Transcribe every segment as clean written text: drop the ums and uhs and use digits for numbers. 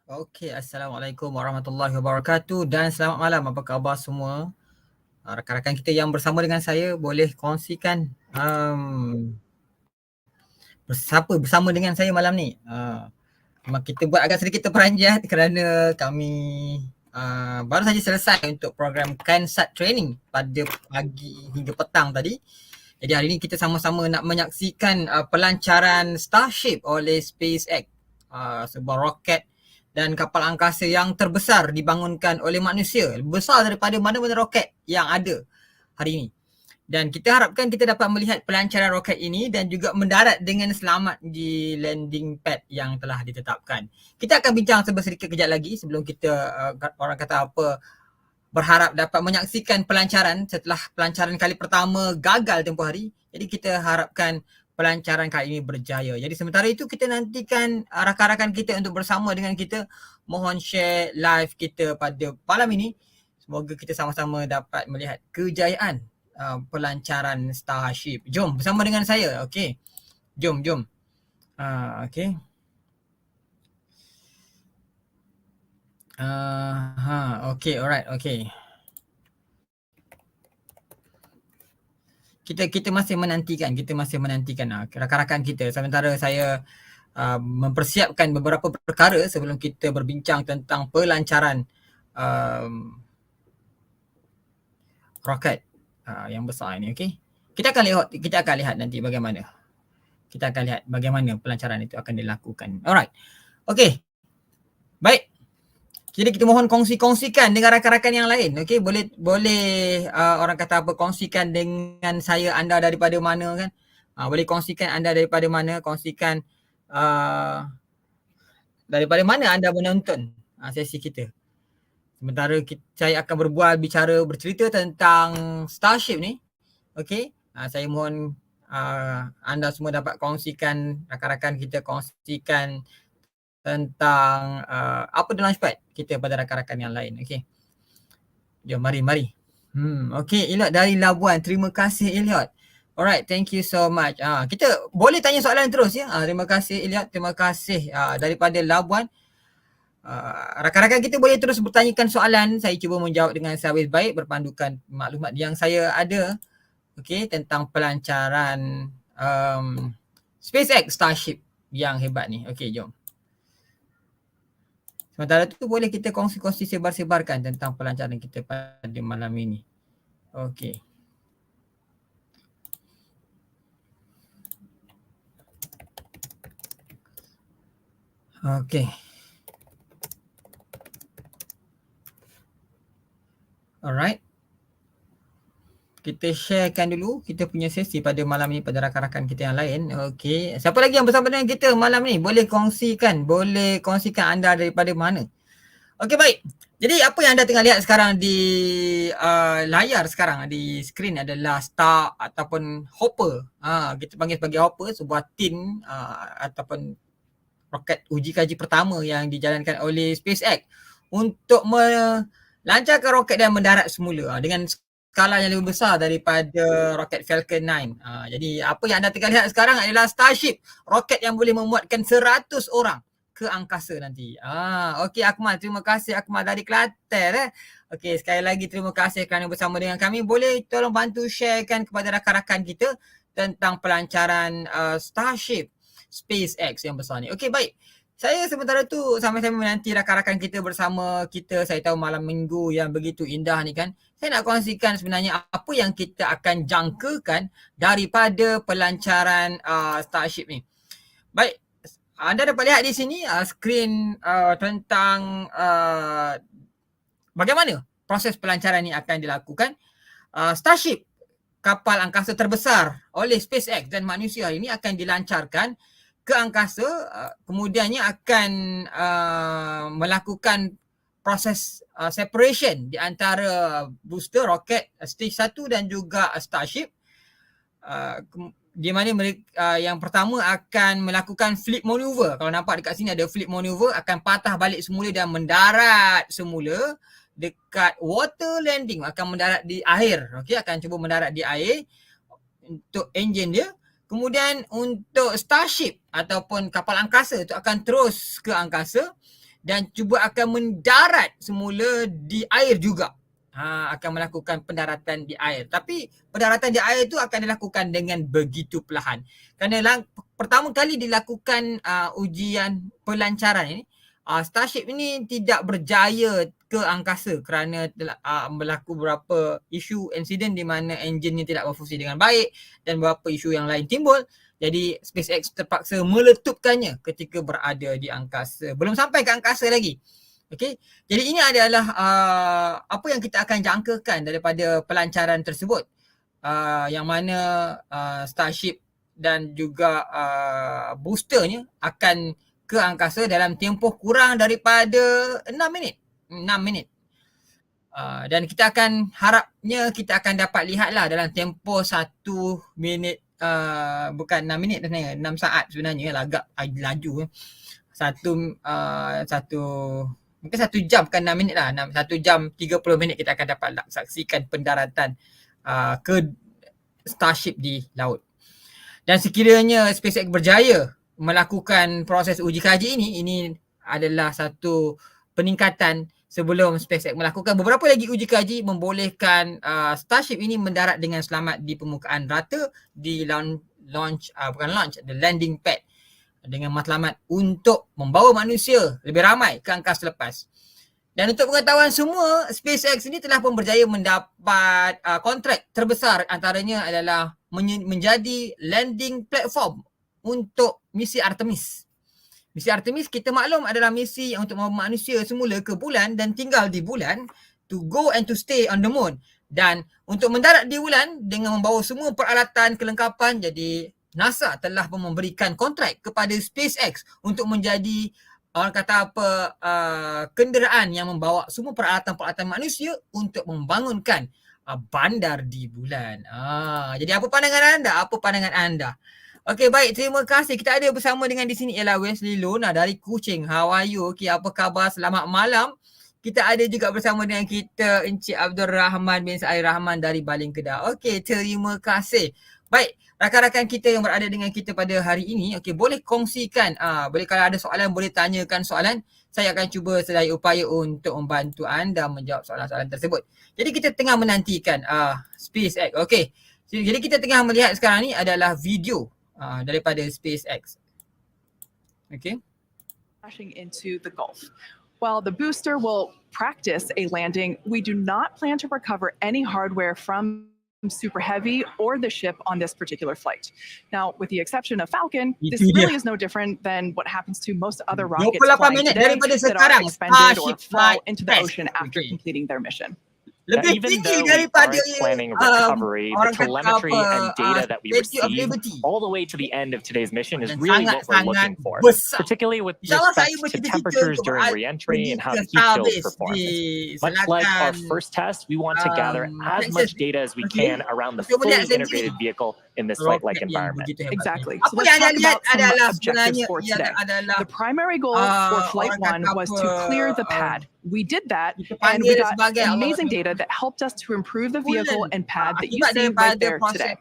Okey, Assalamualaikum warahmatullahi wabarakatuh dan selamat malam. Apa khabar semua? Rakan-rakan kita yang bersama dengan saya boleh kongsikan siapa bersama dengan saya malam ni. Memang kita buat agak sedikit terperanjat kerana kami baru saja selesai untuk program Kansat Training pada pagi hingga petang tadi. Jadi hari ini kita sama-sama nak menyaksikan pelancaran Starship oleh Spacex, sebuah roket dan kapal angkasa yang terbesar dibangunkan oleh manusia, besar daripada mana-mana roket yang ada hari ini. Dan kita harapkan kita dapat melihat pelancaran roket ini dan juga mendarat dengan selamat di landing pad yang telah ditetapkan. Kita akan bincang sedikit kejap lagi sebelum kita orang kata apa, berharap dapat menyaksikan pelancaran setelah pelancaran kali pertama gagal tempoh hari. Jadi kita harapkan pelancaran kali ini berjaya. Jadi sementara itu kita nantikan rakan-rakan kita untuk bersama dengan kita. Mohon share live kita pada malam ini. Semoga kita sama-sama dapat melihat kejayaan pelancaran Starship. Jom bersama dengan saya. Okey. Jom. Okey. Okey, alright, okey. Kita masih menantikan rakan-rakan kita sementara saya mempersiapkan beberapa perkara sebelum kita berbincang tentang pelancaran roket yang besar ini. Okey, kita akan lihat nanti bagaimana pelancaran itu akan dilakukan. Alright, okey, baik. Jadi kita mohon kongsikan dengan rakan-rakan yang lain. Okey, boleh orang kata apa, kongsikan dengan saya anda daripada mana kan. Boleh kongsikan anda daripada mana, kongsikan daripada mana anda menonton sesi kita. Sementara saya akan bercerita tentang Starship ni. Okey, saya mohon anda semua dapat kongsikan, rakan-rakan kita kongsikan tentang apa the launchpad kita pada rakan-rakan yang lain. Okey, jom mari. Okey, Elliot dari Labuan. Terima kasih Elliot. Alright, thank you so much. Kita boleh tanya soalan terus ya. Terima kasih Elliot, terima kasih daripada Labuan. Rakan-rakan kita boleh terus bertanyakan soalan. Saya cuba menjawab dengan sehabis baik berpandukan maklumat yang saya ada. Okey, tentang pelancaran SpaceX Starship yang hebat ni. Okey, jom. Sementara tu boleh kita kongsi-kongsi sebar-sebarkan tentang pelancaran kita pada malam ini. Okey. Okey. Alright. Kita sharekan dulu kita punya sesi pada malam ni pada rakan-rakan kita yang lain. Okey. Siapa lagi yang bersama dengan kita malam ni? Boleh kongsikan anda daripada mana? Okey, baik. Jadi apa yang anda tengah lihat sekarang di layar sekarang di skrin adalah Star ataupun Hopper. Kita panggil sebagai Hopper, sebuah tin ataupun roket uji kaji pertama yang dijalankan oleh SpaceX untuk melancarkan roket dan mendarat semula dengan skala yang lebih besar daripada roket Falcon 9. Jadi apa yang anda tengah lihat sekarang adalah Starship, roket yang boleh memuatkan 100 orang ke angkasa nanti. Okey Akmal, terima kasih Akmal dari Kelantan. Okey, sekali lagi terima kasih kerana bersama dengan kami. Boleh tolong bantu sharekan kepada rakan-rakan kita tentang pelancaran Starship SpaceX yang besar ni. Okey, baik. Saya sementara tu sama-sama menanti rakan-rakan kita bersama kita. Saya tahu malam minggu yang begitu indah ni kan. Saya nak kongsikan sebenarnya apa yang kita akan jangkakan daripada pelancaran Starship ni. Baik, anda dapat lihat di sini skrin tentang bagaimana proses pelancaran ini akan dilakukan. Starship, kapal angkasa terbesar oleh SpaceX dan manusia ini akan dilancarkan ke angkasa, kemudiannya akan melakukan proses separation di antara booster roket stage 1 dan juga Starship. Di mana mereka yang pertama akan melakukan flip maneuver. Kalau nampak dekat sini ada flip maneuver, akan patah balik semula dan mendarat semula dekat water landing, akan mendarat di air. Okey, akan cuba mendarat di air untuk enjin dia. Kemudian untuk Starship ataupun kapal angkasa itu akan terus ke angkasa dan cuba akan mendarat semula di air juga. Akan melakukan pendaratan di air. Tapi pendaratan di air itu akan dilakukan dengan begitu perlahan. Kerana pertama kali dilakukan ujian pelancaran ini, Starship ini tidak berjaya ke angkasa kerana berlaku beberapa isu insiden di mana enjin ini tidak berfungsi dengan baik dan beberapa isu yang lain timbul. Jadi SpaceX terpaksa meletupkannya ketika berada di angkasa. Belum sampai ke angkasa lagi. Okey. Jadi ini adalah apa yang kita akan jangkakan daripada pelancaran tersebut. Yang mana Starship dan juga boosternya akan ke angkasa dalam tempoh kurang daripada 6 minit. 6 minit. Dan kita akan harapnya kita akan dapat lihatlah dalam tempoh 1 minit, bukan 6 minit sebenarnya, 6 saat sebenarnya, agak laju. Mungkin 1 jam, bukan 6 minit lah, 1 jam 30 minit kita akan dapat saksikan pendaratan ke Starship di laut. Dan sekiranya SpaceX berjaya melakukan proses uji kaji ini adalah satu peningkatan sebelum SpaceX melakukan beberapa lagi uji kaji membolehkan Starship ini mendarat dengan selamat di permukaan rata di the landing pad dengan matlamat untuk membawa manusia lebih ramai ke angkasa lepas. Dan untuk pengetahuan semua, SpaceX ini telah pun berjaya mendapat kontrak terbesar, antaranya adalah menjadi landing platform untuk misi Artemis. Misi Artemis kita maklum adalah misi untuk membawa manusia semula ke bulan dan tinggal di bulan, to go and to stay on the moon. Dan untuk mendarat di bulan dengan membawa semua peralatan kelengkapan, jadi NASA telah memberikan kontrak kepada SpaceX untuk menjadi kenderaan yang membawa semua peralatan-peralatan manusia untuk membangunkan bandar di bulan. Jadi apa pandangan anda? Okey, baik, terima kasih. Kita ada bersama dengan di sini ialah Wesley Lona dari Kuching. How are you? Okey, apa khabar? Selamat malam. Kita ada juga bersama dengan kita Encik Abdul Rahman bin Said Rahman dari Baling Kedah. Okey, terima kasih. Baik, rakan-rakan kita yang berada dengan kita pada hari ini, okey, boleh kongsikan, boleh kalau ada soalan boleh tanyakan soalan. Saya akan cuba sedaya upaya untuk membantu anda menjawab soalan-soalan tersebut. Jadi kita tengah menantikan SpaceX. Okey. Jadi kita tengah melihat sekarang ni adalah video daripada SpaceX. Okay. Crashing into the Gulf. While the booster will practice a landing, we do not plan to recover any hardware from Super Heavy or the ship on this particular flight. Now, with the exception of Falcon, this really is no different than what happens to most other rockets flying today that are expended or fall into the ocean after completing their mission. Even though we aren't planning recovery, the telemetry and data that we receive all the way to the end of today's mission is really what we're looking for, particularly with respect to temperatures during re-entry and how heat shields perform. Much like our first test, we want to gather as much data as we can around the fully integrated vehicle in this flight-like environment. Exactly. So let's talk about some objectives for today. The primary goal for Flight 1 was to clear the pad. We did that, and we got amazing data that helped us to improve the vehicle and pad that you see right there today.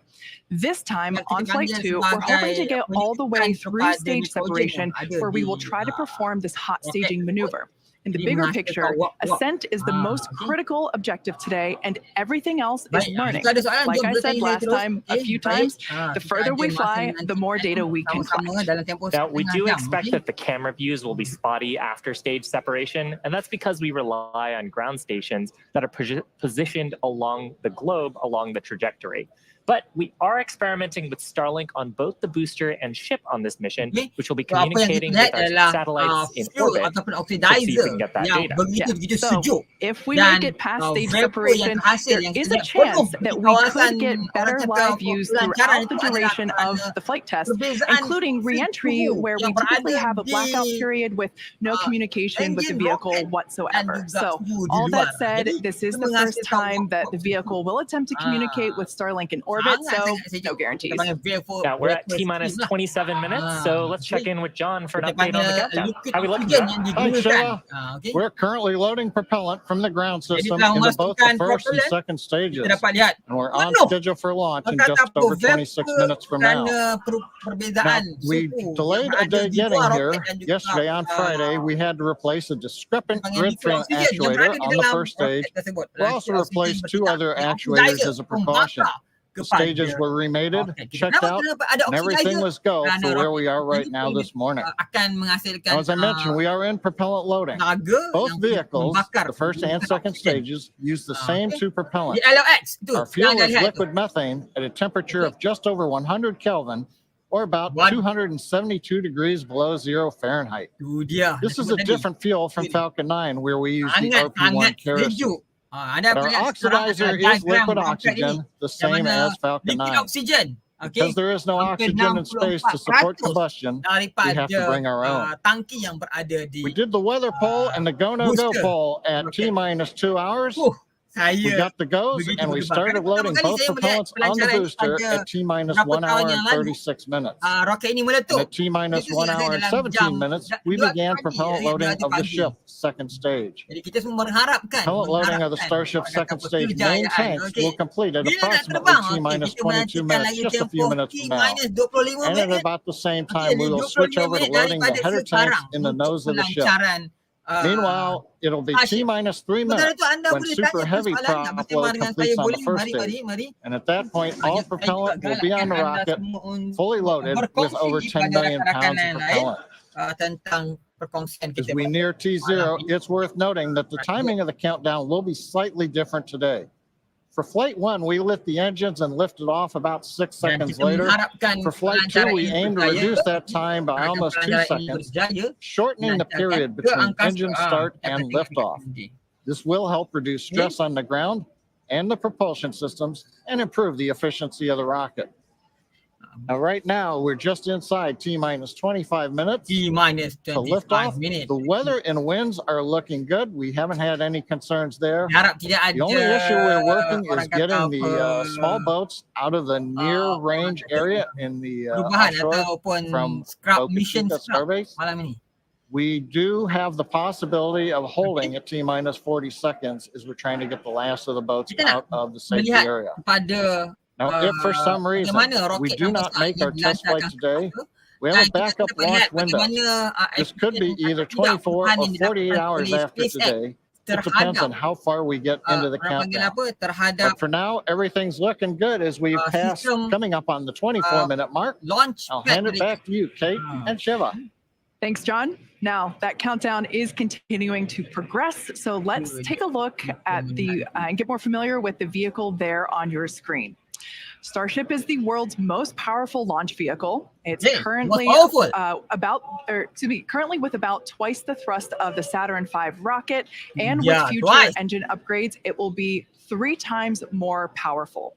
This time on Flight 2, we're hoping to get all the way through stage separation, where we will try to perform this hot staging maneuver. In the bigger picture, ascent is the most critical objective today, and everything else is learning. Like I said last time, a few times, the further we fly, the more data we can collect. Now, we do expect that the camera views will be spotty after stage separation, and that's because we rely on ground stations that are positioned along the globe along the trajectory. But we are experimenting with Starlink on both the booster and ship on this mission, which will be communicating with our satellites in orbit to see if we can get that data. So, if we make it past stage separation, there is a chance that we could get better live views throughout the duration of the flight test, including re-entry, where we typically have a blackout period with no communication with the vehicle whatsoever. So, all that said, this is the first time that the vehicle will attempt to communicate with Starlink in orbit. orbit, so no guarantees. Now we're at T-minus 27 minutes, so let's check in with John for an update on the countdown. How are we looking, John? Hi, Sheila. We're currently loading propellant from the ground system into both the first and second stages. And we're on schedule for launch in just over 26 minutes from now. Now, we delayed a day getting here. Yesterday on Friday, we had to replace a discrepant grid train actuator on the first stage. We also replaced 2 other actuators as a precaution. The stages were remated, checked out, and everything was go for where we are right now this morning. Now, as I mentioned, we are in propellant loading. Both vehicles, the first and second stages, use the same 2 propellants. Our fuel is liquid methane at a temperature of just over 100 Kelvin, or about 272 degrees below 0 Fahrenheit. This is a different fuel from Falcon 9, where we use the RP1 kerosene. But our oxidizer is liquid oxygen, the same as Falcon 9. Because there is no oxygen in space to support combustion, we have to bring our own. We did the weather poll and the go-no-go poll at T-minus 2 hours. We got the goes, and we started loading both propellants on the booster at T-minus 1 hour and 36 minutes. And at T-minus 1 hour and 17 minutes, we began propellant loading of the ship second stage. Propellant loading of the Starship second stage main tanks will complete at approximately T-minus 22 minutes, just a few minutes from now. And at about the same time, we will switch over to loading the header tanks in the nose of the ship. Meanwhile, it'll be T-minus 3 minutes when Super Heavy prop load completes on the first stage. And at that point, all propellant will be on the rocket, fully loaded with over 10 million pounds of propellant. As we near T0, it's worth noting that the timing of the countdown will be slightly different today. For Flight 1, we lit the engines and lifted off about 6 seconds later. For Flight 2, we aimed to reduce that time by almost 2 seconds, shortening the period between engine start and liftoff. This will help reduce stress on the ground and the propulsion systems and improve the efficiency of the rocket. Now, right now, we're just inside T-minus 25 minutes. T-minus 25 minutes. The weather and winds are looking good. We haven't had any concerns there. The only issue we're working is getting the small boats out of the near-range area in the offshore from Starbase. We do have the possibility of holding at T-minus 40 seconds as we're trying to get the last of the boats out of the safety area. Now, if for some reason we do not make our test flight today, we have a backup launch window. This could be either 24 or 48 hours after today. It depends on how far we get into the countdown. But for now, everything's looking good as we pass, coming up on the 24-minute mark. I'll hand it back to you, Kate and Shiva. Thanks, John. Now, that countdown is continuing to progress, so let's take a look at the and get more familiar with the vehicle there on your screen. Starship is the world's most powerful launch vehicle. It's currently currently with about twice the thrust of the Saturn V rocket, and with future engine upgrades, it will be 3 times more powerful.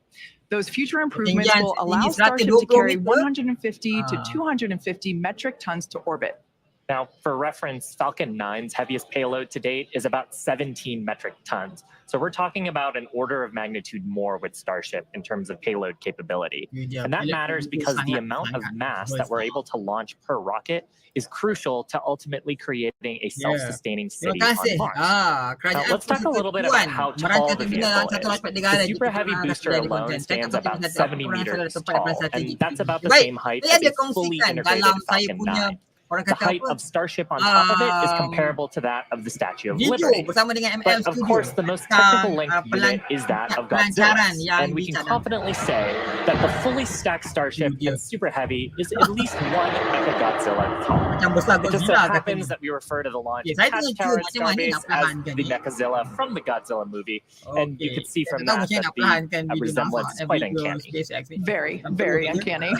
Those future improvements will allow Starship to carry 150 to 250 metric tons to orbit. Now, for reference, Falcon 9's heaviest payload to date is about 17 metric tons. So we're talking about an order of magnitude more with Starship in terms of payload capability. And that matters because the amount of mass that we're able to launch per rocket is crucial to ultimately creating a self-sustaining city on Mars. Now, let's talk a little bit about how tall the vehicle is. The Super Heavy booster alone stands about 70 meters tall, and that's about the same height as a fully integrated Falcon 9. The height of Starship on top of it is comparable to that of the Statue of Liberty. But of course, the most technical length unit is that of Godzilla's. And we can confidently say that the fully stacked Starship and Super Heavy is at least 1 Mechagodzilla tall. It just so happens that we refer to the launch hatch tower at Starbase as the Mechazilla from the Godzilla movie. And you can see from that the resemblance is quite uncanny. Very, very uncanny.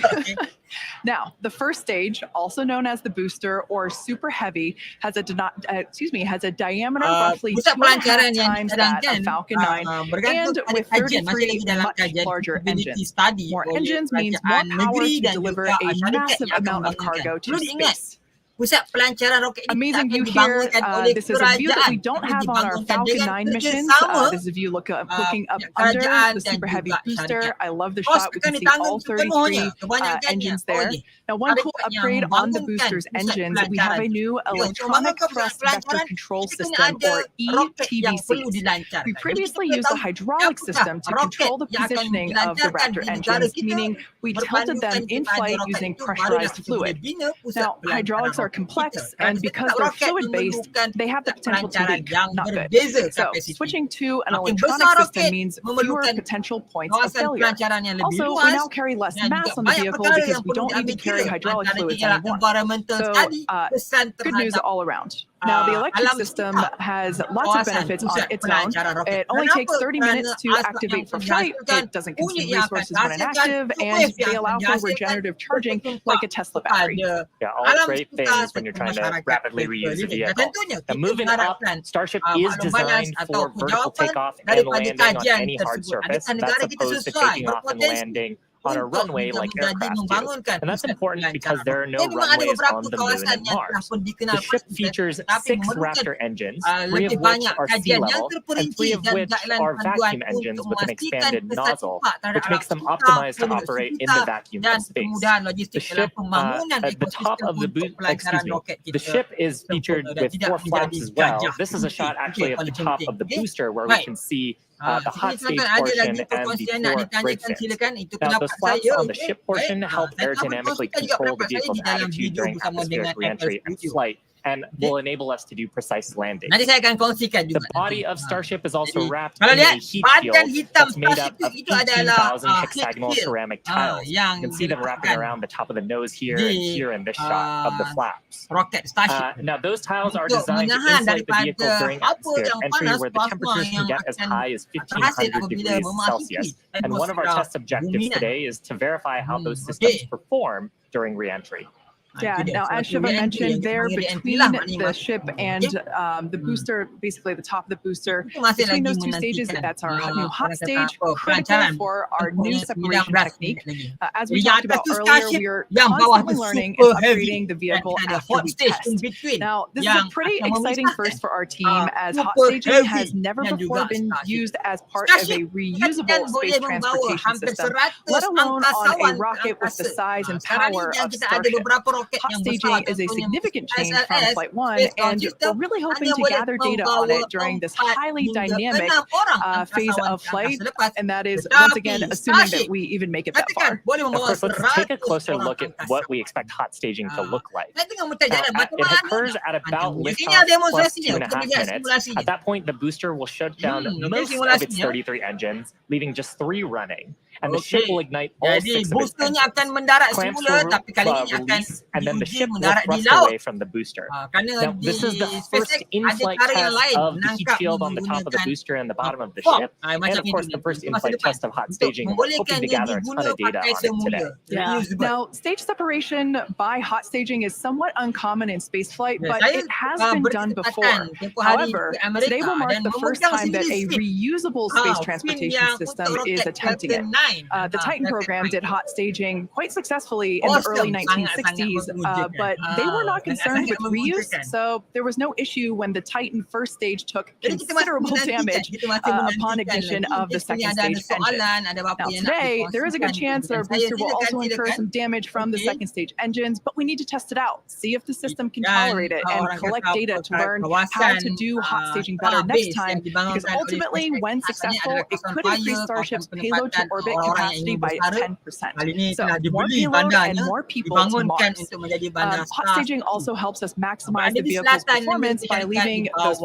Now, the first stage, also known as the booster or Super Heavy, has a diameter roughly 2.5 times that of Falcon 9, and with 33 much larger engines. More engines means more power to deliver a massive amount of cargo to space. pusat pelancaran roket ini amazing akan view here. dibangunkan oleh This is a view that we kerajaan, don't akan have on our dibangunkan Falcon dengan 9 missions. kerjasama This is a view looking up pihak under kerajaan the dan super heavy juga booster. syarikat. I love the Kos shot. We akan can see ditanggung all sepenuhnya, 33 kebanyakannya engines there. oleh Now, one cool syarikat yang upgrade on the membangunkan booster's pusat engines, we have a pelancaran. new Untuk electronic membangunkan pusat thrust vector pelancaran, control kita kena system, ada or roket yang perlu ETBCs. dilancarkan. We Jadi previously kita used the tahu hydraulic apakah system to roket control the yang akan positioning of the dilancarkan Raptor di negara engines, kita, meaning we tilted them berpandukan in kepada flight roket using itu, barulah pressurized kita boleh fluid. bina pusat Now, pelancaran hydraulics are roket complex, kita. and Kerana because setiap they're roket fluid-based, memerlukan they have the pusat potential to pelancaran leak. yang Not good. berbeza So, kapasiti. switching to an Makin electronic besar system roket means fewer memerlukan potential points of kawasan failure. pelancaran yang lebih Also, we luas now carry less dan mass juga on the banyak vehicle perkara because yang we perlu don't need diambil to carry kira. hydraulic Antaranya fluids ialah anymore. environmental So, study, kesan good news terhadap all around. Now, the electric alam system sekitar has lots of kawasan benefits on pusat its own. pelancaran roket. It only takes Kenapa? 30 Kerana minutes to asap yang activate for akan flight. dihasilkan, It doesn't bunyi consume yang akan resources when dihasilkan, inactive, and wave yang they akan allow for dihasilkan regenerative charging berdampak like a Tesla battery. kepada Yeah, all alam great sekitar things when you're serta trying to masyarakat rapidly reuse a berkeliling. Dan vehicle. tentunya Now, kita moving up, mengharapkan Starship is maklum balas designed atau for vertical jawapan takeoff and daripada landing on kajian any hard tersebut. surface. Adakah negara That's kita opposed to sesuai, taking off and berpotensi landing on a untuk runway like menjadi aircraft do. membangunkan And that's pusat important because pelancaran there are roket. no Jadi memang ada runways beberapa on the moon kawasan and yang telah Mars. pun dikenal The ship pasti, features tetapi 6 memerlukan Raptor engines, 3 lebih of which banyak are sea kajian yang level, and 3 terperinci of dan which guideline are panduan vacuum engines untuk with an memastikan expanded kesan nozzle, impak terhadap which alam makes them sekitar, optimized to penduduk operate in sekitar the vacuum dan of space. kemudahan logistik The dalam ship, pembangunan at the top ekosistem of the untuk pelancaran roket kita the ship is featured sempurna dan with tidak 4 flaps menjadi as well. gajah This is a putih. shot actually Okey, of the paling top penting. of the Okey. booster where we Baik. can see the hot stage Silakan, ada portion lagi and the perkongsian nak 4 ditanyakan, bridge fans. silakan. Itu Now, pendapat those flaps saya. on the Okey. ship portion Baik. help Saya akan aerodynamically berkongsikan juga control the pendapat saya vehicle's di dalam attitude video during bersama atmospheric dengan reentry and Studio. flight, and will enable us to do precise landings. Nanti saya akan kongsikan The juga. body nanti. of Starship is also Jadi, wrapped kalau in a lihat heat badan shield hitam that's made Starship up of itu adalah 18,000 hexagonal heat shield. ceramic tiles. Yang You can see them wrapping diletakkan around the top of the nose here and di here in this shot of the flaps. roket Starship. Now, those tiles are Untuk designed to menahan insulate the vehicle daripada during apa atmospheric yang entry, panas, where the plasma temperatures can yang get as akan high as terhasil 1,500 apabila degrees memasuki Celsius. And one of our atmosfera test objectives bumi. today is to verify how those systems perform during reentry. Yeah, now as Shiva mentioned, there between the ship and the booster, basically the top of the booster, between those two stages, that's our new hot stage, critical for our new separation technique. As we talked about earlier, we are constantly learning and upgrading the vehicle after we test. Now, this is a pretty exciting first for our team, as hot staging has never before been used as part of a reusable space transportation system, let alone on a rocket with the size and power of Starship. Hot staging is a significant change from Flight 1, and we're really hoping to gather data on it during this highly dynamic phase of flight, and that is, once again, assuming that we even make it that far. Of course, let's take a closer look at what we expect hot staging to look like. It occurs at about liftoff plus 2.5 minutes. At that point, the booster will shut down most of its 33 engines, leaving just 3 running. And the ship will ignite all 6 of its engines. Clamps will release, and then the ship will thrust away from the booster. Now, this is the first in-flight test of the heat shield on the top of the booster and the bottom of the ship. And of course, the first in-flight test of hot staging. We're hoping to gather a ton of data on it today. Yeah. Now, stage separation by hot staging is somewhat uncommon in spaceflight, but it has been done before. However, today will mark the first time that a reusable space transportation system is attempting it. The Titan program did hot staging quite successfully in the early 1960s, but they were not concerned with reuse, so there was no issue when the Titan first stage took considerable damage upon ignition of the second stage engine. Now today, there is a good chance that our booster will also incur some damage from the second stage engines, but we need to test it out, see if the system can tolerate it, and collect data to learn how to do hot staging better next time, because ultimately, when successful, it could increase Starship's payload to orbit capacity by 10%. So more payload and more people to Mars. Hot staging also helps us maximize the vehicle's performance by leaving those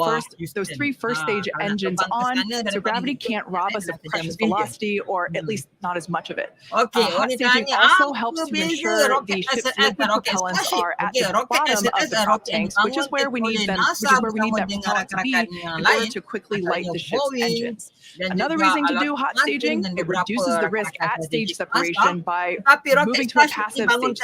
3 first stage engines on, so gravity can't rob us of precious velocity, or at least not as much of it. Hot staging also helps to ensure the ship's liquid propellants are at the bottom of the prop tanks, which is where we need them, which is where we need that propellant to be in order to quickly light the ship's engines. Another reason to do hot staging, it reduces the risk at stage separation by moving to a passive stage,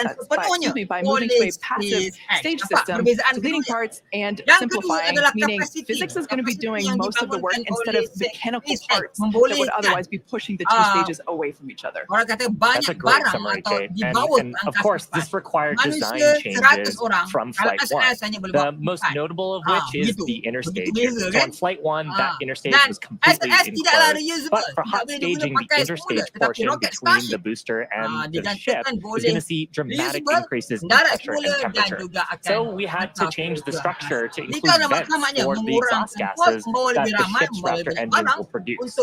by moving to a passive stage system, deleting parts and simplifying, meaning physics is going to be doing most of the work instead of mechanical parts that would otherwise be pushing the two stages away from each other. That's a great summary, Kate. And of course, this required design changes from Flight 1. The most notable of which is the interstage. So on Flight 1, that interstage was completely enclosed. But for hot staging, the interstage portion between the booster and the ship is going to see dramatic increases in pressure and temperature. So we had to change the structure to include vents for the exhaust gases that the ship's Raptor engines will produce.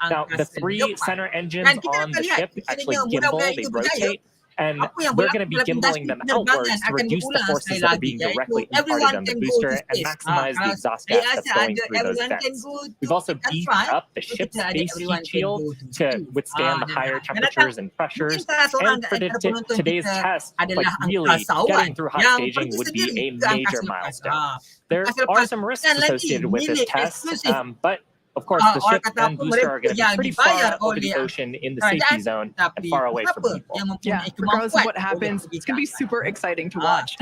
Now, the 3 center engines on the ship actually gimbal, they rotate, and we're going to be gimbaling them outwards to reduce the forces that are being directly imparted on the booster and maximize the exhaust gas that's going through those vents. We've also beefed up the ship's base heat shield to withstand the higher temperatures and pressures, and for today's test, like really getting through hot staging would be a major milestone. There are some risks associated with this test, but of course, the ship and booster are going to be pretty far over the ocean in the safety zone and far away from people. Yeah, regardless of what happens, it's going to be super exciting to watch.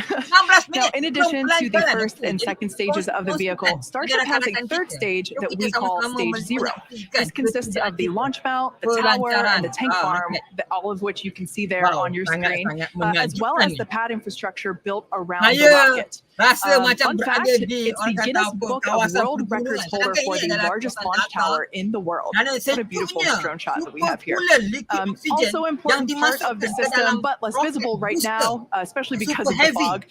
Now, in addition to the first and second stages of the vehicle, Starship has a third stage that we call Stage 0. This consists of the launch mount, the tower, and the tank farm, all of which you can see there on your screen, as well as the pad infrastructure built around the rocket. Fun fact, it's the Guinness Book of World Records holder for the largest launch tower in the world. What a beautiful drone shot that we have here. Also important part of the system, but less visible right now, especially because of the fog,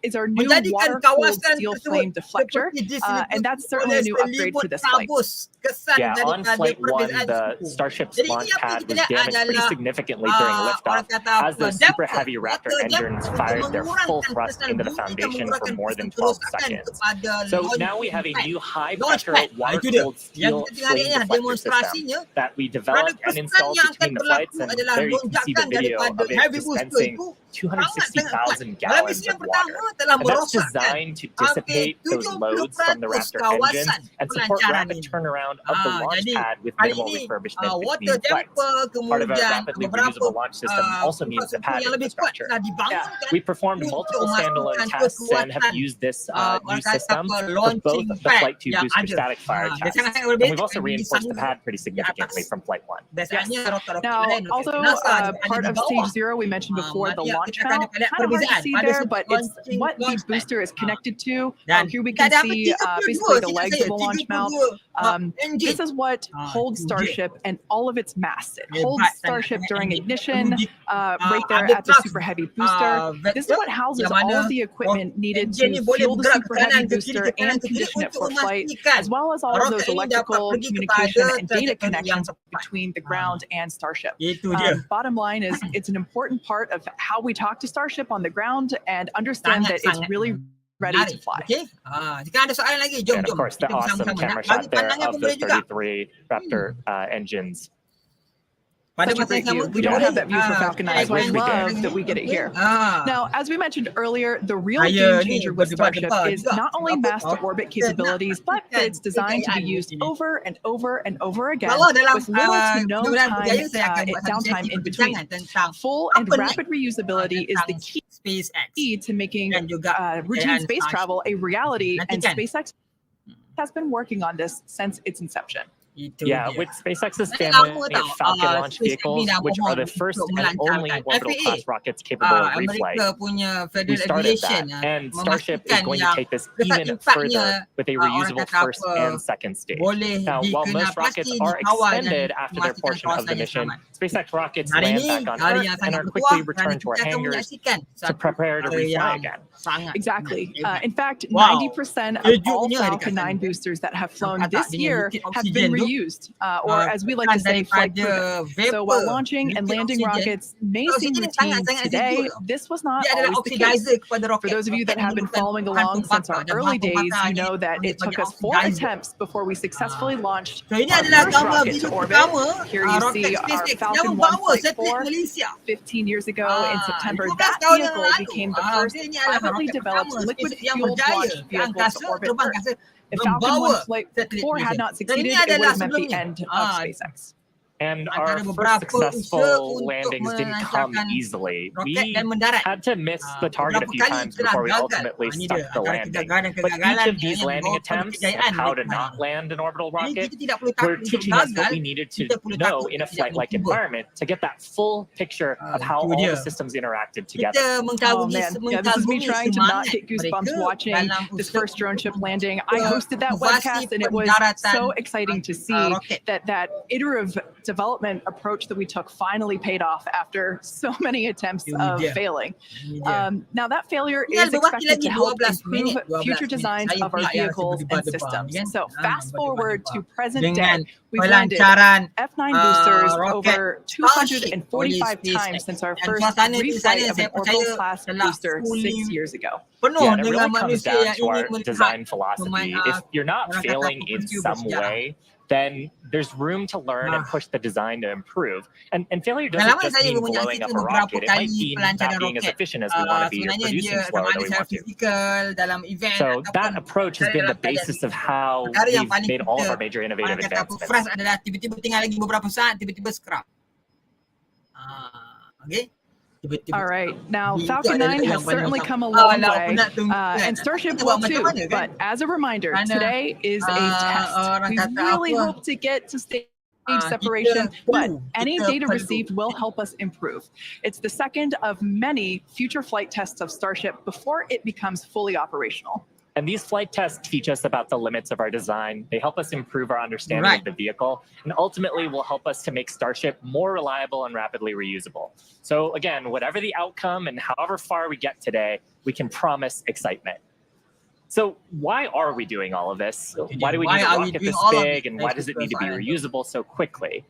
is our new water-cooled steel flame deflector, and that's certainly a new upgrade for this flight. Yeah, on Flight 1, the Starship's launch pad was damaged pretty significantly during liftoff as the super heavy Raptor engines fired their full thrust into the foundation for more than 12 seconds. So now we have a new high-pressure water-cooled steel flame deflector system that we developed and installed between the flights, and there you can see the video of it dispensing 260,000 gallons of water. And that's designed to dissipate those loads from the Raptor engines and support rapid turnaround of the launch pad with minimal refurbishment between flights. Part of a rapidly reusable launch system also needs the pad infrastructure. We performed multiple standalone tests and have used this new system for both the Flight 2 booster static fire tests. And we've also reinforced the pad pretty significantly from Flight 1. Now, also part of Stage 0, we mentioned before, the launch mount. Kind of hard to see there, but it's what the booster is connected to. Here we can see basically the legs of the launch mount. This is what holds Starship and all of its mass. It holds Starship during ignition, right there at the super heavy booster. This is what houses all of the equipment needed to fuel the super heavy booster and condition it for flight, as well as all of those electrical, communication, and data connections between the ground and Starship. Bottom line is, it's an important part of how we talk to Starship on the ground and understand that it's really ready to fly. And of course, the awesome camera shot there of the 33 Raptor engines. Such a great view. We don't have that view for Falcon 9, so I love that we get it here. Now, as we mentioned earlier, the real game changer with Starship is not only mass-to-orbit capabilities, but that it's designed to be used over and over and over again with little to no downtime in between. Full and rapid reusability is the key to making routine space travel a reality, and Spacex has been working on this since its inception. Yeah, with SpaceX's family of Falcon launch vehicles, which are the first and only orbital-class rockets capable of reflight, we started that, and Starship is going to take this even further with a reusable first and second stage. Now, while most rockets are expended after their portion of the mission, SpaceX rockets land back on Earth and are quickly returned to our hangars to prepare to refly again. Exactly. In fact, 90% of all Falcon 9 boosters that have flown this year have been reused, or as we like to say, flight proven. So while launching and landing rockets may seem routine today, this was not always the case. For those of you that have been following along since our early days, you know that it took us 4 attempts before we successfully launched our first rocket to orbit. Here you see our Falcon 1 Flight 4. 15 years ago in September, that vehicle became the first privately developed liquid-fueled launch vehicle to orbit Earth. If Falcon 1 Flight 4 had not succeeded, it would have meant the end of SpaceX. And our first successful landings didn't come easily. We had to miss the target a few times before we ultimately stuck the landing. But each of these landing attempts and how to not land an orbital rocket were teaching us what we needed to know in a flight-like environment to get that full picture of how all the systems interacted together. Oh man, yeah, this is me trying to not get goosebumps watching this first drone ship landing. I hosted that webcast and it was so exciting to see that iterative development approach that we took finally paid off after so many attempts of failing. Now that failure is expected to help improve future designs of our vehicles and systems. So fast forward to present day, we've landed F9 boosters over 245 times since our first reflight of an orbital class booster 6 years ago. Yeah, and it really comes down to our design philosophy. If you're not failing in some way, then there's room to learn and push the design to improve. And failure doesn't just mean blowing up a rocket. It might mean not being as efficient as we want to be or producing slower than we want to. So that approach has been the basis of how we've made all of our major innovative advancements. All right, now Falcon 9 has certainly come a long way, and Starship will too, but as a reminder, today is a test. We really hope to get to stage separation, but any data received will help us improve. It's the second of many future flight tests of Starship before it becomes fully operational. And these flight tests teach us about the limits of our design. They help us improve our understanding of the vehicle, and ultimately will help us to make Starship more reliable and rapidly reusable. So again, whatever the outcome and however far we get today, we can promise excitement. So why are we doing all of this? Why do we need a rocket this big, and why does it need to be reusable so quickly?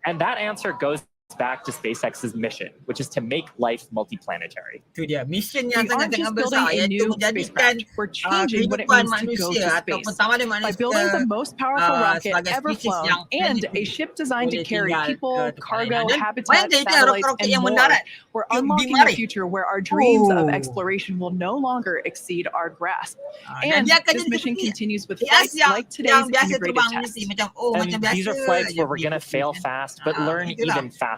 And that answer goes back to SpaceX's mission, which is to make life multiplanetary. We aren't just building a new spacecraft, we're changing what it means to go to space. By building the most powerful rocket ever flown and a ship designed to carry people, cargo, habitat, satellites, and more, we're unlocking a future where our dreams of exploration will no longer exceed our grasp. And this mission continues with flights like today's integrated test. And these are flights where we're going to fail fast, but learn even faster,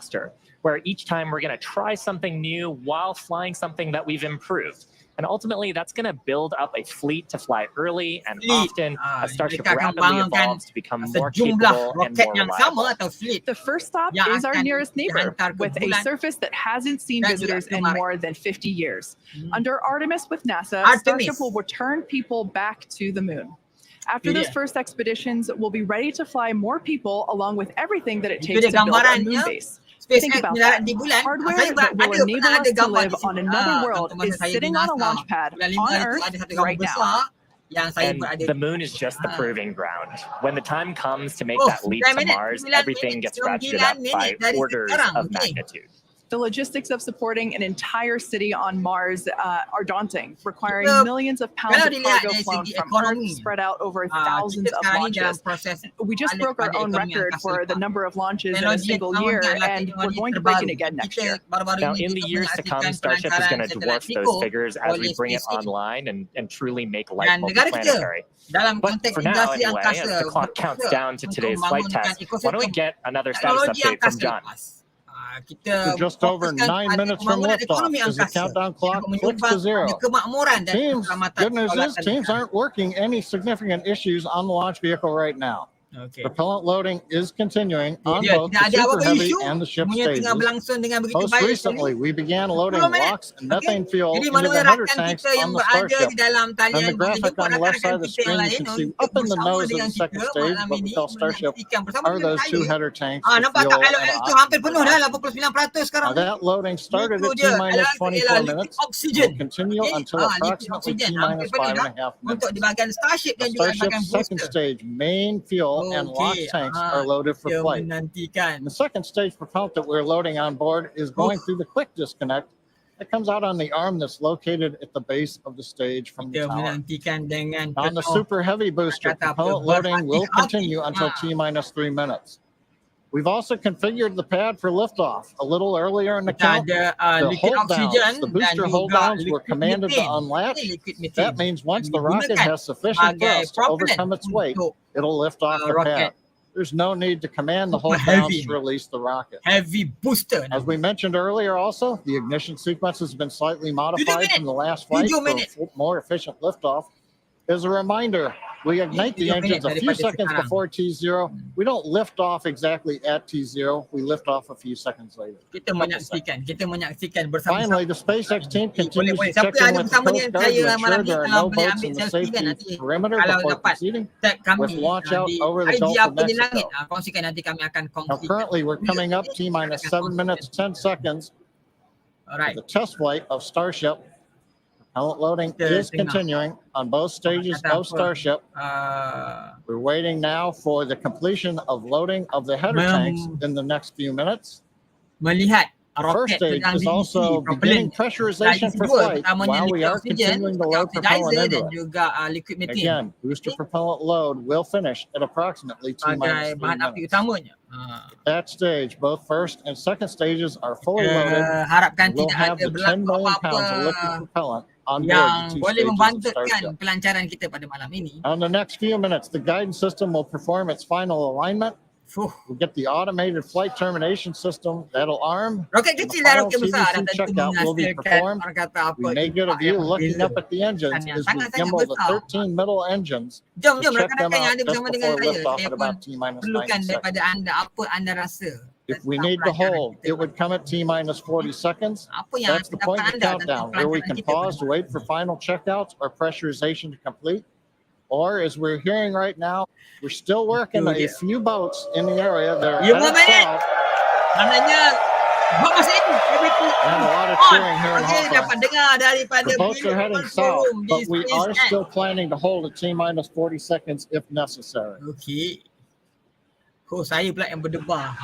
where each time we're going to try something new while flying something that we've improved. And ultimately, that's going to build up a fleet to fly early and often as Starship rapidly evolves to become more capable and more reliable. The first stop is our nearest neighbor, with a surface that hasn't seen visitors in more than 50 years. Under Artemis with NASA, Starship will return people back to the moon. After those first expeditions, we'll be ready to fly more people along with everything that it takes to build a moon base. Think about that. Hardware that will enable us to live on another world is sitting on a launch pad on Earth right now. And the moon is just the proving ground. When the time comes to make that leap to Mars, everything gets ratcheted up by orders of magnitude. The logistics of supporting an entire city on Mars are daunting, requiring millions of pounds of cargo flown from Earth spread out over thousands of launches. We just broke our own record for the number of launches in a single year, and we're going to break it again next year. Now, in the years to come, Starship is going to dwarf those figures as we bring it online and truly make life multiplanetary. But for now, anyway, as the clock counts down to today's flight test, why don't we get another status update from John? We're just over 9 minutes from liftoff as the countdown clock clicks to 0. Good news is teams aren't working any significant issues on the launch vehicle right now. Propellant loading is continuing on both the Super Heavy and the ship stages. Most recently, we began loading LOX and methane fuel into the header tanks on the Starship. And the graphic on the left side of the screen, you can see up in the nose of the second stage, what we call Starship, are those 2 header tanks with fuel and oxygen. Now that loading started at T-minus 24 minutes and will continue until approximately T-minus 5.5 minutes. The Starship's second stage main fuel and LOX tanks are loaded for flight. And the second stage propellant that we're loading on board is going through the quick disconnect that comes out on the arm that's located at the base of the stage from the tower. On the Super Heavy booster, propellant loading will continue until T-minus 3 minutes. We've also configured the pad for liftoff. A little earlier in the count, the booster hold downs were commanded to unlatch. That means once the rocket has sufficient thrust to overcome its weight, it'll lift off the pad. there's no need to command the whole Heavy. bounce to release the rocket. Heavy booster. As we mentioned earlier also, the ignition sequence has been slightly modified from the last flight for more efficient liftoff. As a reminder, we ignite the engines a few seconds before T0. We don't lift off exactly at T0. We lift off a few seconds later. Kita menyaksikan bersama-sama. Finally, the SpaceX team continues to check in with the Coast Guard to ensure there are no boats in the safety perimeter before proceeding with launch out over the Gulf of Mexico. Now, currently, we're coming up T-minus 7 minutes, 10 seconds. Alright. The test flight of Starship. Propellant loading is continuing on both stages of Starship. We're waiting now for the completion of loading of the header tanks in the next few minutes. Melihat The first stage is also beginning pressurization for flight while we are continuing to load propellant into it. Again, booster propellant load will finish at approximately T-minus 3 minutes. At that stage, both first and second stages are fully loaded. We'll have the 10 million pounds of liquid propellant on board the two stages of Starship. pelancaran kita pada malam ini. On the next few minutes, the guidance system will perform its final alignment. We'll get the automated flight termination system that'll arm. Roket kecil lah, roket besar. Checkout will be performed. We may get a view looking up at the engines as we gimbal the 13 middle engines to check them out just before liftoff at about T-minus 90 seconds. If we need to hold, it would come at T-minus 40 seconds. That's the point of the countdown, where we can pause to wait for final checkouts or pressurization to complete. Or, as we're hearing right now, we're still working a few boats in the area that are headed south. And a lot of cheering here in Hong Kong. The boats are heading south, but we are still planning to hold at T-minus 40 seconds if necessary. Okay. Oh, saya pula yang berdebar.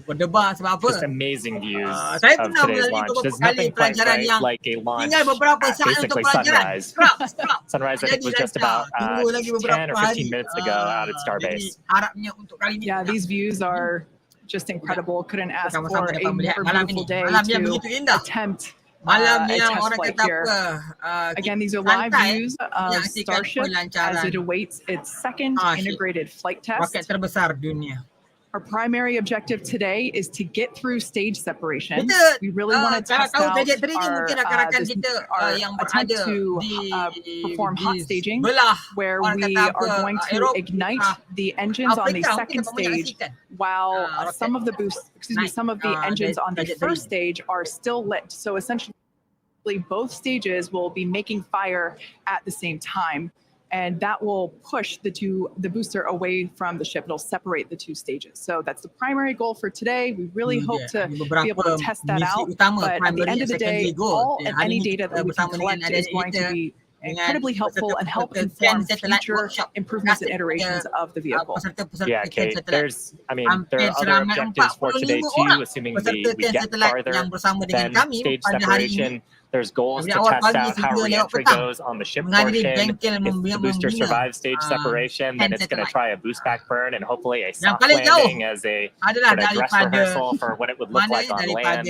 Berdebar sebab apa? Just amazing views Saya of pernah today's melalui launch. beberapa There's kali nothing quite pelajaran right yang like a launch tinggal beberapa at saat untuk basically pelajaran. sunrise. Sunrise I think was just about 10 or 15 minutes ago out at Starbase. Harapnya untuk kali ni. Yeah, these views are just incredible. Couldn't ask for Sama-sama a dapat melihat more malam beautiful ini. day Malam yang to begitu indah. attempt Malam a yang test orang flight kata here. apa? Again, these are live views of menyaksikan Starship as pelancaran it awaits its second integrated flight roket test. terbesar dunia. Our primary objective today is to get through stage separation. Kita, We really want to test out trajectory ni our, mungkin rakan-rakan kita yang attempt berada to perform hot staging, where we are going to ignite the engines on the second stage while some of the engines on the first stage are still lit. So essentially both stages will be making fire at the same time. And that will push the booster away from the ship. It'll separate the two stages. So that's the primary goal for today. We really hope to be able to test that out. But at the end of the day, all and any data that we can collect is going to be incredibly helpful and help inform future improvements and iterations of the vehicle. Yeah, Kate, there are other objectives for today too, assuming we get farther than stage separation. There's goals to test out how re-entry goes on the ship portion. If the booster survives stage separation, then it's going to try a boost back burn and hopefully a soft landing as a sort of dress rehearsal for what it would look like on land.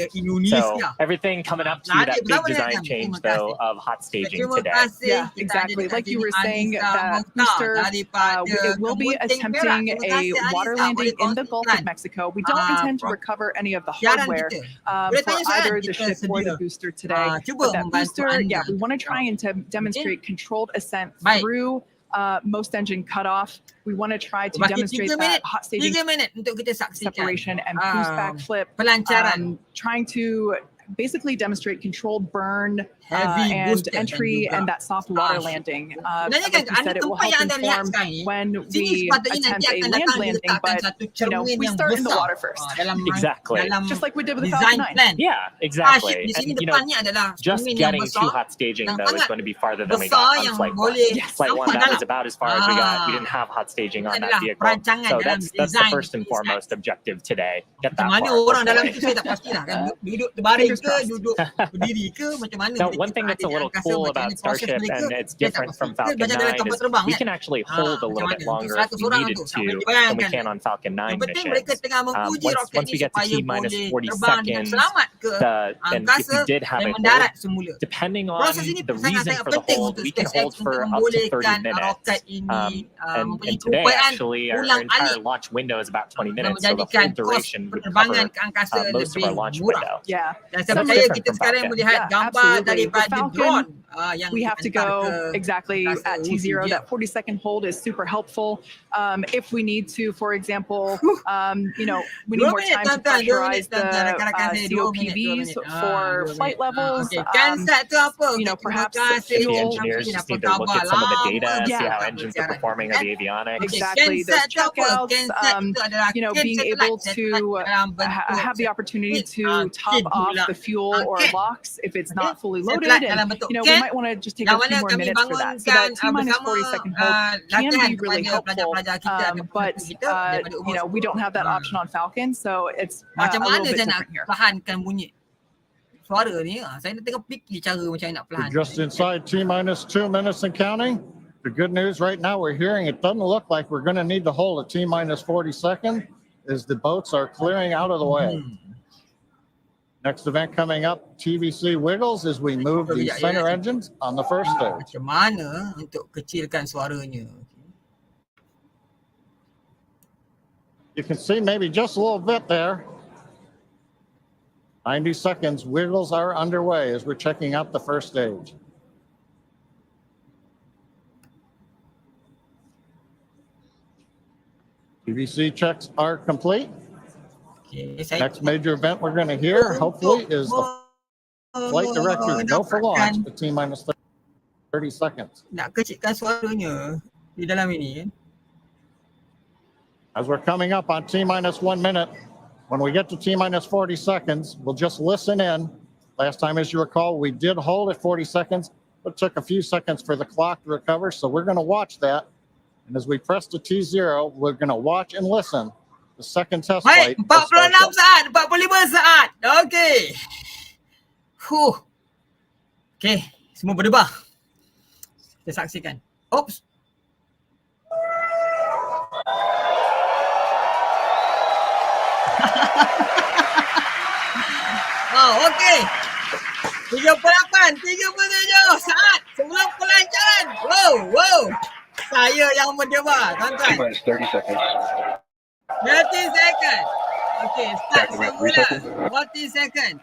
So everything coming up to that big design change, though, of hot staging today. Yeah, exactly. Like you were saying, that booster it will be attempting a water landing in the Gulf of Mexico. We don't intend to recover any of the hardware for either the ship or the booster today. But that booster, we want to try and demonstrate controlled ascent through most engine cutoff. We want to try to demonstrate that hot staging separation and boost backflip, trying to basically demonstrate controlled burn and entry and that soft water landing. Like you said, it will help inform when we attempt a land landing, but we start in the water first. Exactly. Just like we did with the Falcon 9. Yeah, exactly. And, just getting to hot staging, though, is going to be farther than we got on Flight 1. Flight 1, that was about as far as we got. We didn't have hot staging on that vehicle. So that's the first and foremost objective today. Get that far. duduk berdiri ke, macam mana? Now, one thing that's a little cool about Starship, and it's different from Falcon 9, is we can actually hold a little bit longer if we needed to than we can on Falcon 9 missions. Once we get to T-minus 40 seconds, and if we did have it hold, depending on the reason for the hold, we can hold for up to 30 minutes. And today, actually, our entire launch window is about 20 minutes, so the full duration would cover most of our launch window. Yeah. Dan saya percaya kita sekarang melihat gambar daripada drone yang we have to go exactly at T0. That 40-second hold is super helpful. If we need to, for example, we need more time to pressurize the COPVs for flight levels. Perhaps The engineers just need to look at some of the data, see how engines are performing on the avionics. Exactly, those checkouts, being able to have the opportunity to top off the fuel or LOX if it's not fully loaded. And, we might want to just take a few more minutes for that. So that T-minus 40-second hold can be really helpful, but, we don't have that option on Falcon, so it's a little bit different here. Suara ni, saya tengah fikir cara macam nak perlahan. Just inside T-minus 2 minutes and counting. The good news right now we're hearing it doesn't look like we're going to need to hold a T-minus 40 second as the boats are clearing out of the way. Next event coming up, TVC wiggles as we move the center engines on the first stage. Macam mana untuk kecilkan suaranya? You can see maybe just a little bit there. 90 seconds, wiggles are underway as we're checking out the first stage. TVC checks are complete. Next major event we're going to hear, hopefully, is the flight director's go for launch at T-minus 30 seconds. Nak kecilkan suaranya di dalam ini. As we're coming up on T-minus 1 minute, when we get to T-minus 40 seconds, we'll just listen in. Last time, as you recall, we did hold at 40 seconds, but it took a few seconds for the clock to recover. So we're going to watch that. And as we press the T0, we're going to watch and listen. The second test flight. 46 saat, 45 saat. Okay. Okay, semua berdebar. Kita saksikan. Oops. Okey. 38, 37 saat sebelum pelancaran. Wow. Saya yang berdebar, tuan-tuan. 30 seconds. 30 second. Okey, start semula. 40 second.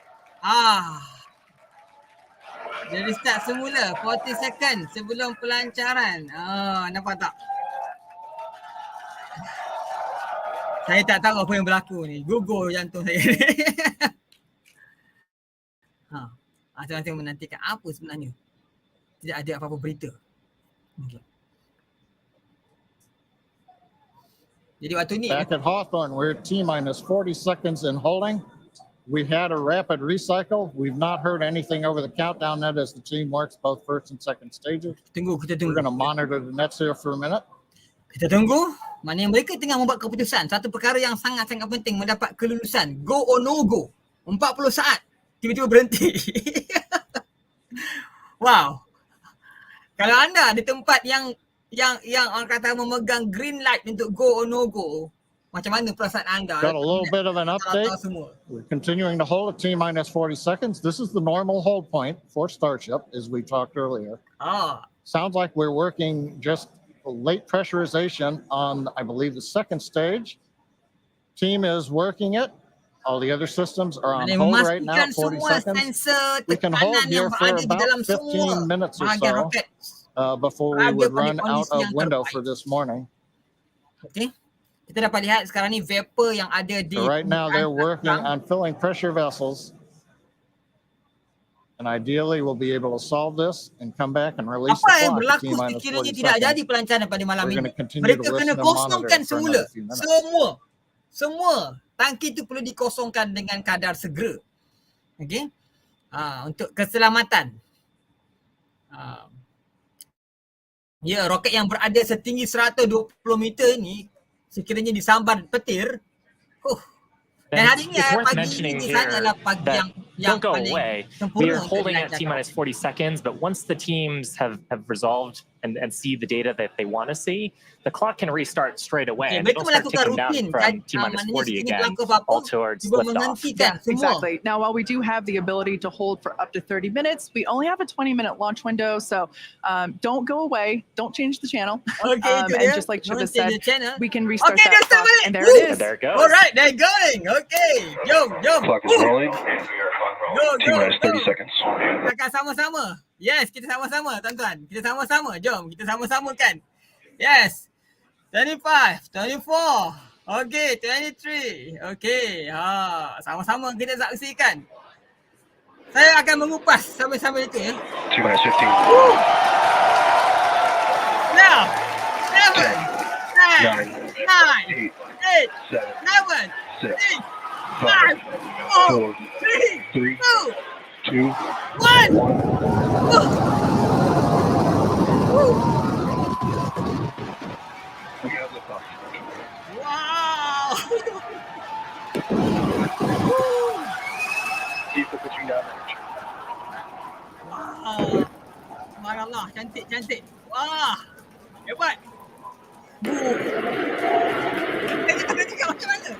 Jadi start semula 40 second sebelum pelancaran. Nampak tak? Saya tak tahu apa yang berlaku ni. Gugur jantung saya. Saya menantikan apa sebenarnya. Tidak ada apa-apa berita. Okay. Jadi waktu ni back at Hawthorne, we're at T-minus 40 seconds in holding. We had a rapid recycle. We've not heard anything over the countdown net as the team works both first and second stages. Kita tunggu. We're going to monitor the nets here for a minute. Kita tunggu. Mana mereka tengah membuat keputusan. Satu perkara yang sangat-sangat penting, mendapat kelulusan. Go or no go. 40 saat. Tiba-tiba berhenti. Wow. Kalau anda di tempat yang orang kata memegang green light untuk go or no go, macam mana perasaan anda? Got a little bit of an update. We're continuing to hold at T-minus 40 seconds. This is the normal hold point for Starship, as we talked earlier. Sounds like we're working just late pressurization on, I believe, the second stage. Team is working it. All the other systems are on hold right now, 40 seconds. We can hold here for about 15 minutes or so before we would run out of window for this morning. Okay. Kita dapat lihat sekarang ni vapor yang ada di. So right now they're working on filling pressure vessels. And ideally we'll be able to solve this and come back and release the clock. Apa yang berlaku sekiranya tidak jadi pelancaran pada malam ini? Mereka kena kosongkan semula. Semua tangki itu perlu dikosongkan dengan kadar segera. Okey. Untuk keselamatan. Roket yang berada setinggi 120 meter ni sekiranya disambar petir. Dan hari ini pagi ini adalah pagi yang don't go away. We are holding at T-minus 40 seconds, but once the teams have resolved and see the data that they want to see, the clock can restart straight away. And it'll start ticking down from T-minus 40 again, all towards liftoff. Yeah, exactly. Now, while we do have the ability to hold for up to 30 minutes, we only have a 20-minute launch window, so don't go away. Don't change the channel. And just like Shiva said, we can restart that clock, and there it is. And there it goes. All right, they're going. Okay, jom. Clock is rolling. T-minus 30 seconds. Kita sama-sama. Yes, kita sama-sama, tuan-tuan. Kita sama-sama. Jom, kita sama-samakan. Yes. 25, 24. Okay, 23. Okay. Sama-sama kita saksikan. Saya akan mengupas sambil-sambil itu ya. T-minus 15. Now, 7, 9, 8, 7, 6, 5, 4, 3, 2, 1. Wow. Keep the pitching down range. Wow. Subhanallah, cantik. Wah. Hebat. Kita cakap macam mana?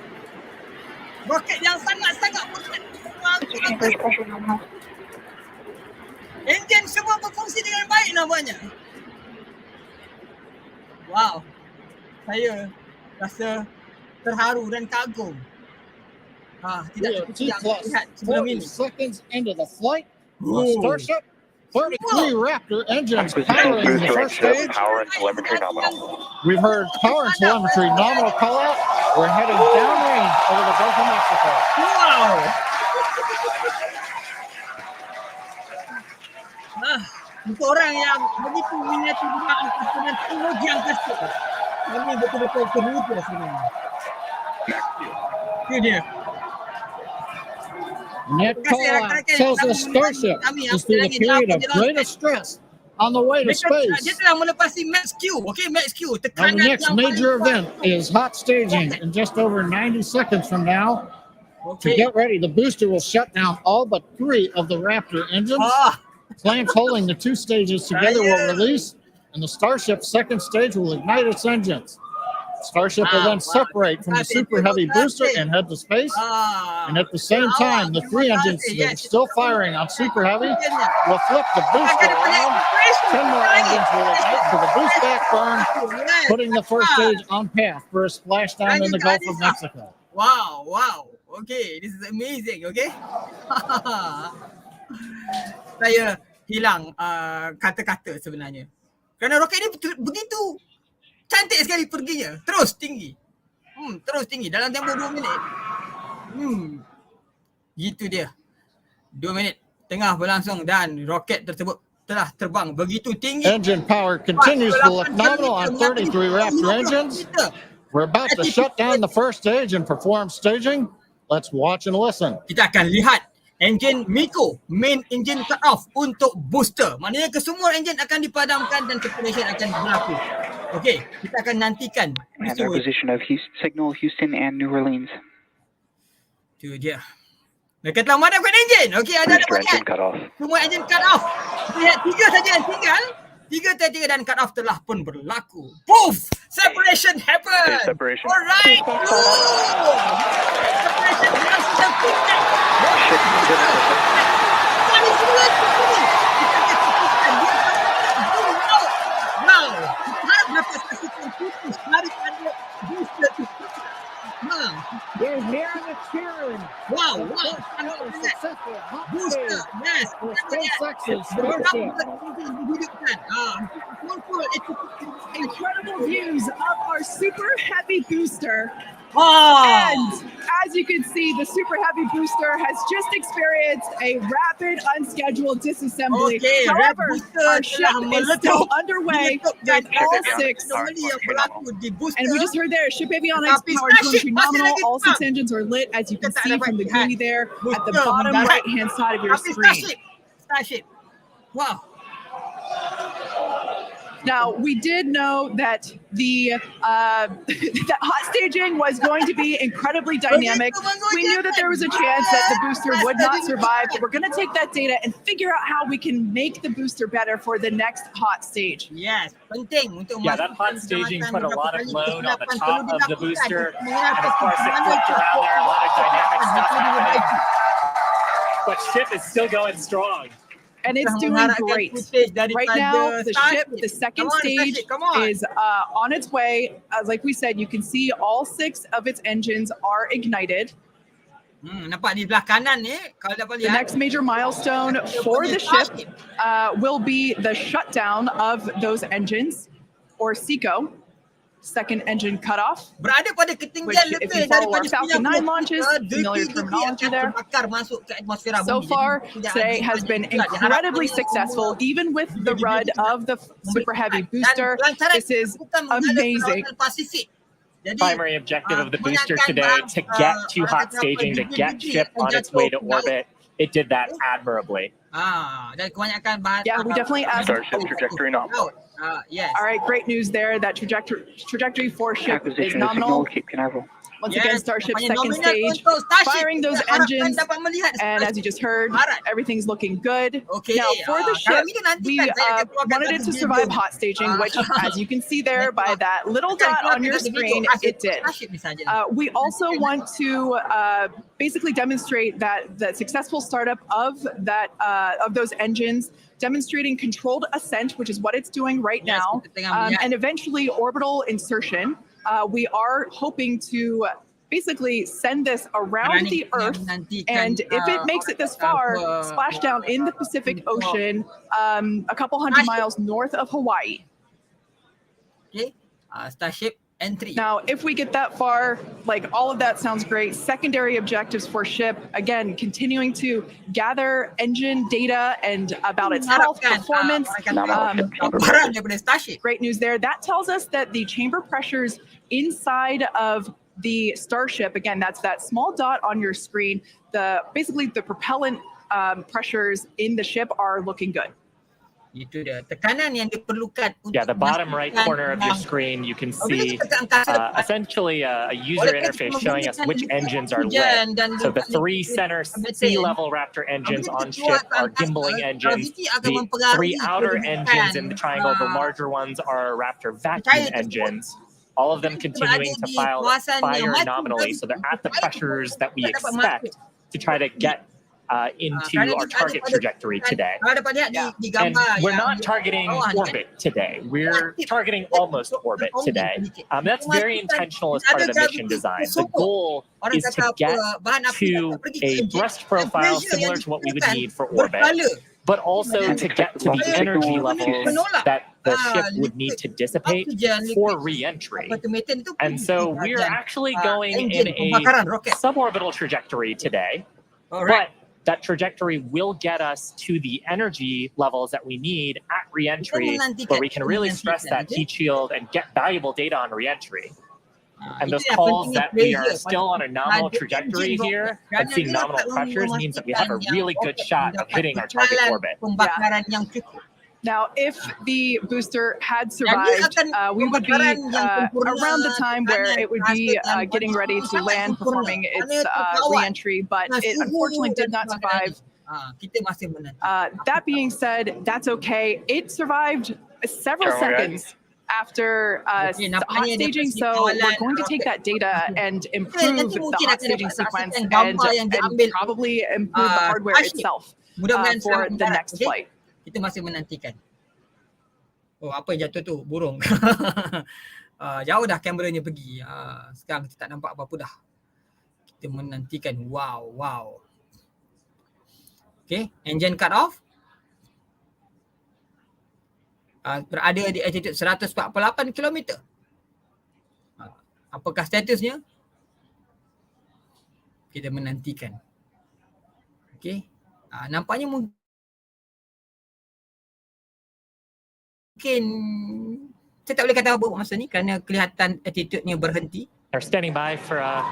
Roket yang sangat-sangat berat. Enjin semua berfungsi dengan baik nampaknya. Wow. Saya rasa terharu dan kagum. Tidak seperti yang lihat sebelum ini. Seconds into the flight, Starship 33 Raptor engines powering the first stage. Power and telemetry nominal. We've heard power and telemetry nominal call out. We're heading downrange over the Gulf of Mexico. Wow. Untuk orang yang begitu minati dengan angkasa dan teknologi angkasa, ini betul-betul terlupa sebenarnya. Ini dia. And that call out tells us Starship is through the period of greatest stress on the way to space. Dia telah melepasi max Q. Okay, max Q. Now, the next major event is hot staging in just over 90 seconds from now. To get ready, the booster will shut down all but 3 of the Raptor engines. Flames holding the 2 stages together will release, and the Starship second stage will ignite its engines. Starship will then separate from the Super Heavy booster and head to space. And at the same time, the 3 engines that are still firing on Super Heavy will flip the booster around. 10 more engines will ignite for the boost back burn, putting the first stage on path for a splashdown in the Gulf of Mexico. Wow. Okay, this is amazing, okay? Saya hilang kata-kata sebenarnya. Kerana roket ni begitu cantik sekali perginya. Terus tinggi. Dalam tempoh 2 minit. Gitu dia. 2 minit tengah berlangsung dan roket tersebut telah terbang begitu tinggi. Engine power continues to look nominal on 33 Raptor engines. We're about to shut down the first stage and perform staging. Let's watch and listen. Kita akan lihat engine Miko, main engine cut off untuk booster. Maknanya kesemua engine akan dipadamkan dan separation akan berlaku. Okey, kita akan nantikan. And their position of signal Houston and New Orleans. Itu dia. Mereka telah memadamkan engine. Okey, ada banyak. Semua engine cut off. Lihat 3 saja yang tinggal. 3 dan cut off telah pun berlaku. Poof! Separation happened. Separation. Alright. Separation yang sudah kuat. They're hearing the cheering. Wow. Booster, yes. SpaceX's Starship. Incredible views of our Super Heavy booster. Oh. And as you can see, the Super Heavy booster has just experienced a rapid unscheduled disassembly. However, our ship is still underway at all 6. And we just heard there, ship avionics power telemetry nominal. All 6 engines are lit, as you can see from the GUI there at the bottom right-hand side of your screen. Starship. Wow. Now, we did know that the that hot staging was going to be incredibly dynamic. We knew that there was a chance that the booster would not survive, but we're going to take that data and figure out how we can make the booster better for the next hot stage. Yes, penting untuk yeah, that hot staging put a lot of load on the top of the booster, and of course it flipped around there, a lot of dynamic stuff happening. But ship is still going strong. And it's doing great. Right now, the ship, the second stage, is on its way. Like we said, you can see all 6 of its engines are ignited. Nampak di belah kanan ni, kalau dapat The lihat. next major milestone for the ship will be the shutdown of those engines, or SECO, second engine cutoff. Berada pada Which, ketinggian if lebih you follow our daripada Falcon 9 launches, familiar degree terminology there. terbakar masuk ke atmosfera So bumi. far, Jadi, tidak today ada has been juga. incredibly Diharapkan successful, semua even with the RUD of the Super Heavy Dan booster. pelancaran This is bukan mengalir ke amazing. lautan Pasifik. Jadi, Primary objective of the booster today to get to hot staging, to get ship on its way to orbit. It did that admirably. Dan kebanyakan bahan. Yeah, we definitely asked. Starship trajectory nominal. Yes. All right, great news there. That trajectory for ship is Acquisition of nominal. signal, Cape Canaveral. Once again, Starship's Namanya second nominal stage, untuk Starship. firing those Kita harapkan engines. dapat melihat And as you just heard, Barat. everything's looking good. Okay, Now, for the kalau ship, ini nanti we kan saya akan keluarkan wanted it to satu survive video. hot staging, which, as you can see there by that little dot on your screen, it did. We also want to basically demonstrate that the successful startup of that of those engines, demonstrating controlled ascent, which is what it's doing right Yes, now, kita tengah melihat. and eventually orbital insertion. We are hoping to basically send this around the Earth, and if it makes it this far, splash down in the Pacific Ocean, a couple hundred miles north of Hawaii. Okay, Starship entry. Now, if we get that far, like all of that sounds great. Secondary objectives for ship, again, continuing to gather engine data and about its health, performance. Barang daripada Starship. Great news there. That tells us that the chamber pressures inside of the Starship, again, that's that small dot on your screen, basically the propellant pressures in the ship are looking good. Itu dia. Tekanan yang diperlukan untuk Yeah, the bottom right corner of your screen, you can see essentially a user interface showing us which engines are lit. So the 3 center sea level Raptor engines on ship are gimbaling engines. The 3 outer engines in the triangle, the larger ones, are Raptor vacuum engines. All of them continuing to fire nominally, so they're at the pressures that we expect to try to get into our target trajectory today. And we're not targeting orbit today. We're targeting almost orbit today. That's very intentional as part of the mission design. The goal is to get to a thrust profile similar to what we would need for orbit, but also to get to the energy levels that the ship would need to dissipate for re-entry. And so we're actually going in a suborbital trajectory today, but that trajectory will get us to the energy levels that we need at re-entry, where we can really stress that heat shield and get valuable data on re-entry. And those calls that we are still on a nominal trajectory here and seeing nominal pressures means that we have a really good shot of hitting our target orbit. Now, if the booster had survived, we would be around the time where it would be getting ready to land, performing its re-entry, but it unfortunately did not survive. That being said, that's okay. It survived several seconds after hot staging, so we're going to take that data and improve the hot staging sequence and probably improve the hardware itself for the next flight. Kita masih menantikan. Oh, apa yang jatuh tu? Burung. Jauh dah kameranya pergi. Sekarang kita tak nampak apa-apa dah. Kita menantikan. Wow. Okay, engine cut off. Berada di altitude 148 km. Apakah statusnya? Kita menantikan. Okay. Nampaknya mungkin saya tak boleh kata apa masa ni kerana kelihatan attitude-nya berhenti. They're standing by for a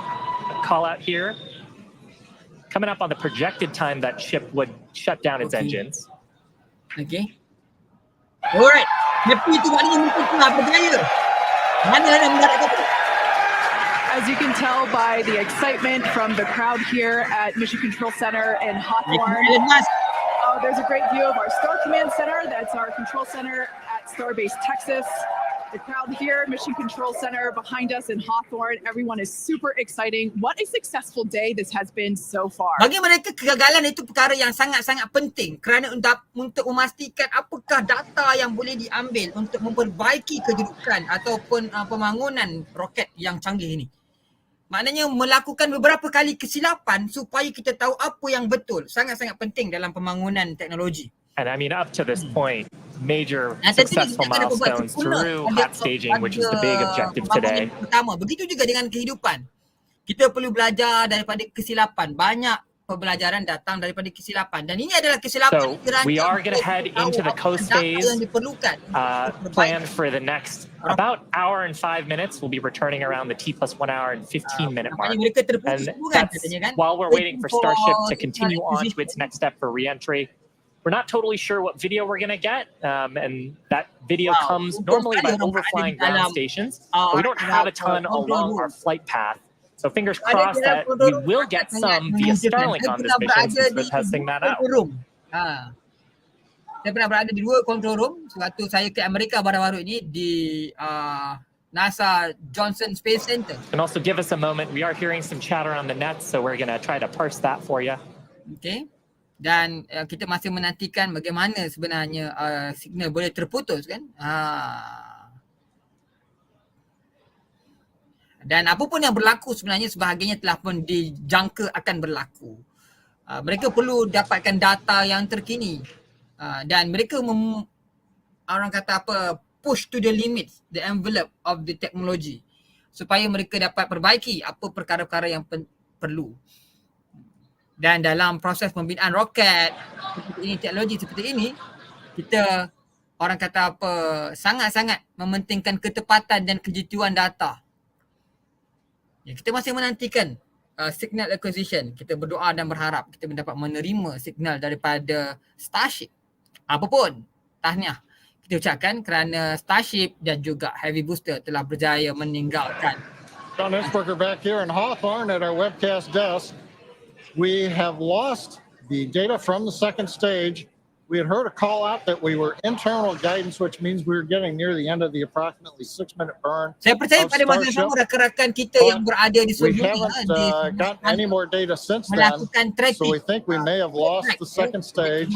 call out here. Coming up on the projected time that ship would shut down its engines. Okay. Alright. Happy tu maknanya mungkin telah berjaya. Mana nak mendarat kapal? As you can tell by the excitement from the crowd here at Mission Control Center in Hawthorne, there's a great view of our Star Command Center. That's our control center at Starbase, Texas. The crowd here, Mission Control Center behind us in Hawthorne. Everyone is super exciting. What a successful day this has been so far. Bagi mereka, kegagalan itu perkara yang sangat-sangat penting kerana untuk memastikan apakah data yang boleh diambil untuk memperbaiki kedudukan ataupun pembangunan roket yang canggih ini. Maknanya melakukan beberapa kali kesilapan supaya kita tahu apa yang betul. Sangat-sangat penting dalam pembangunan teknologi. And I mean, up to this point, major successful milestones through hot staging, which is the big objective today. Pertama, begitu juga dengan kehidupan. Kita perlu belajar daripada kesilapan. Banyak pembelajaran datang daripada kesilapan. Dan ini adalah kesilapan. So we are going to head into the coast phase planned for the next about hour and 5 minutes. We'll be returning around the T+1 hour and 15-minute mark. And that's while we're waiting for Starship to continue on to its next step for re-entry. We're not totally sure what video we're going to get, and that video comes normally by overflying ground stations. But we don't have a ton along our flight path. So fingers crossed that we will get some via Starlink on this mission since we're testing that out. Saya pernah berada di 2 control room sewaktu saya ke Amerika baru-baru ini di NASA Johnson Space Center. And also give us a moment. We are hearing some chatter on the net, so we're going to try to parse that for you. Okay. Dan kita masih menantikan bagaimana sebenarnya signal boleh terputus kan. Dan apa pun yang berlaku sebenarnya sebahagiannya telah pun dijangka akan berlaku. Mereka perlu dapatkan data yang terkini. Dan mereka orang kata apa, push to the limits, the envelope of the technology. Supaya mereka dapat perbaiki apa perkara-perkara yang perlu. Dan dalam proses pembinaan roket seperti ini, teknologi seperti ini, kita orang kata apa, sangat-sangat mementingkan ketepatan dan kejituan data. Ya, kita masih menantikan signal acquisition. Kita berdoa dan berharap kita mendapat menerima signal daripada Starship. Apapun, tahniah kita ucapkan kerana Starship dan juga Heavy Booster telah berjaya meninggalkan. John Esberger back here in Hawthorne at our webcast desk. We have lost the data from the second stage. We had heard a call out that we were internal guidance, which means we were getting near the end of the approximately 6-minute burn. Saya percaya pada masa sama rakan-rakan kita yang berada di we haven't gotten any more data since then, so we think we may have lost the second stage.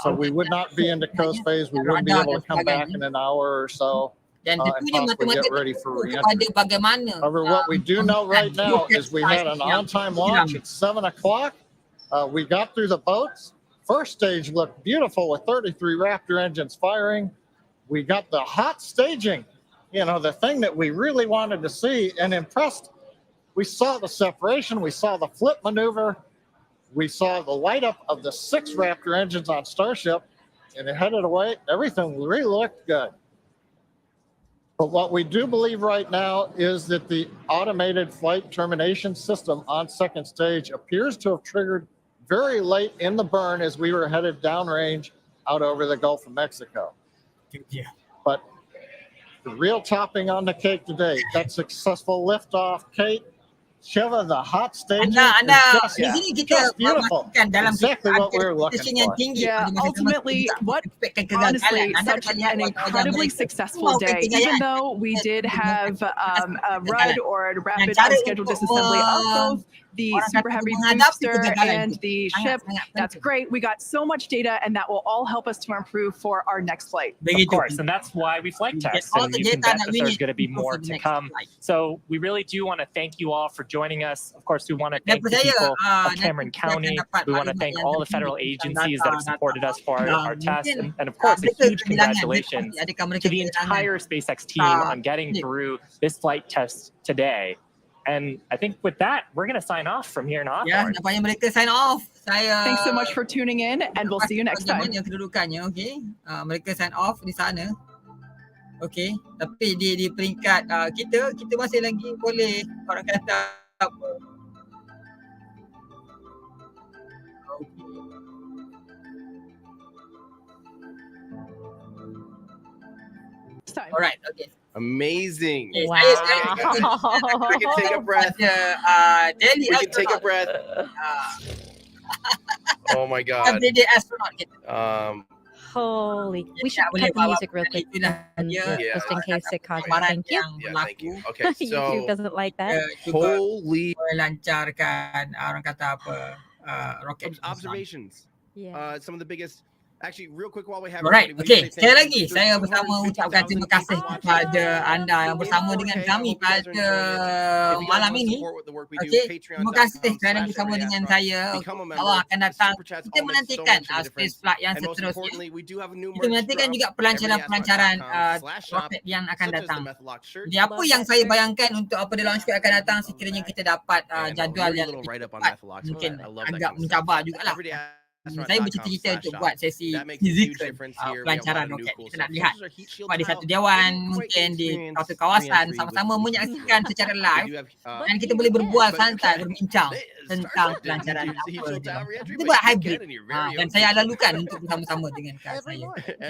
So we would not be into coast phase. We wouldn't be able to come back in an hour or so. And possibly get ready for re-entry. However, what we do know right now is we had an on-time launch at 7 o'clock. We got through the boats. First stage looked beautiful with 33 Raptor engines firing. We got the hot staging, you know, the thing that we really wanted to see and impressed. We saw the separation. We saw the flip maneuver. We saw the light up of the 6 Raptor engines on Starship, and it headed away. Everything really looked good. But what we do believe right now is that the automated flight termination system on second stage appears to have triggered very late in the burn as we were headed downrange out over the Gulf of Mexico. Yeah. But the real topping on the cake today, that successful liftoff, Kate, Shiva, the hot staging di sini kita memastikan dalam exactly what we were looking yang for. tinggi. Yeah, ultimately, honestly, such an incredibly successful day. Even though we did have a RUD or a rapid unscheduled disassembly of both the Super Heavy booster and the ship, that's great. We got so much data, and that will all help us to improve for our next flight. Of course, and that's why we flight test, and you can bet that there's going to be more to come. So we really do want to thank you all for joining us. Of course, we want to thank the people of Cameron County. We want to thank all the federal agencies that have supported us for our test, and of course, a huge congratulations to the entire SpaceX team on getting through this flight test today. And I think with that, we're going to sign off from here in Hawthorne. Ya, nampaknya mereka sign off. Thanks so much for tuning in, and we'll see you next time. Kedudukannya, okay. Mereka sign off di sana. Okay, tapi di peringkat kita masih lagi boleh orang kata apa. Okay. time. Alright, okay. Amazing. Okay, Wow. We can take a breath. Daily We can take a astronaut. breath. Oh my God. Everyday astronaut kita. Holy. We Jadi should tak boleh cut the music real quick, itulah dia just in case it causes. cabaran Thank you. yang Yeah, thank berlaku. you. Okay, YouTube so doesn't like that. Juga holy melancarkan orang kata apa roket terbesar. observations. Yeah. Some of the biggest. Actually, real quick while we have Alright, everybody, we okay. say Sekali thank lagi you. saya There's bersama ucapkan terima 250,000 kasih people kepada watching. anda yang bersama dengan Okay, I kami hope you guys are pada enjoying it. If you guys malam want to ini. support the work we do, Okay, terima kasih kerana bersama patreon.com/everydayastronaut. dengan saya. Become a member. Allah akan datang. Super chats Kita all make so menantikan much of a space difference. flight yang And most seterusnya. importantly, we do have a new Kita merch menantikan drop. juga pelancaran everydayastronaut.com/shop, roket yang akan such as datang. the Methalock shirt. Jadi apa yang saya bayangkan untuk apa dia launch pad akan datang sekiranya kita dapat And a jadual really yang little lebih write-up on cepat. Methalock. Mungkin I love that agak kind of mencabar stuff. jugalah. everydayastronaut.com/shop. Saya bercita-cita untuk buat sesi That makes a huge physical difference here. We have a lot pelancaran of new roket. cool Kita nak stuff. lihat Such as our heat shield pada satu tile. dewan, Quite mungkin di experience satu kawasan re-entry sama-sama with menyaksikan secara They live do have, dan kita boleh berbual but you santai can. berbincang Starship tentang didn't pelancaran use the heat apa shield dia. tile re-entry, Kita but buat you can hybrid in your very dan own saya kitchen. lalukan untuk bersama-sama dengan saya. Every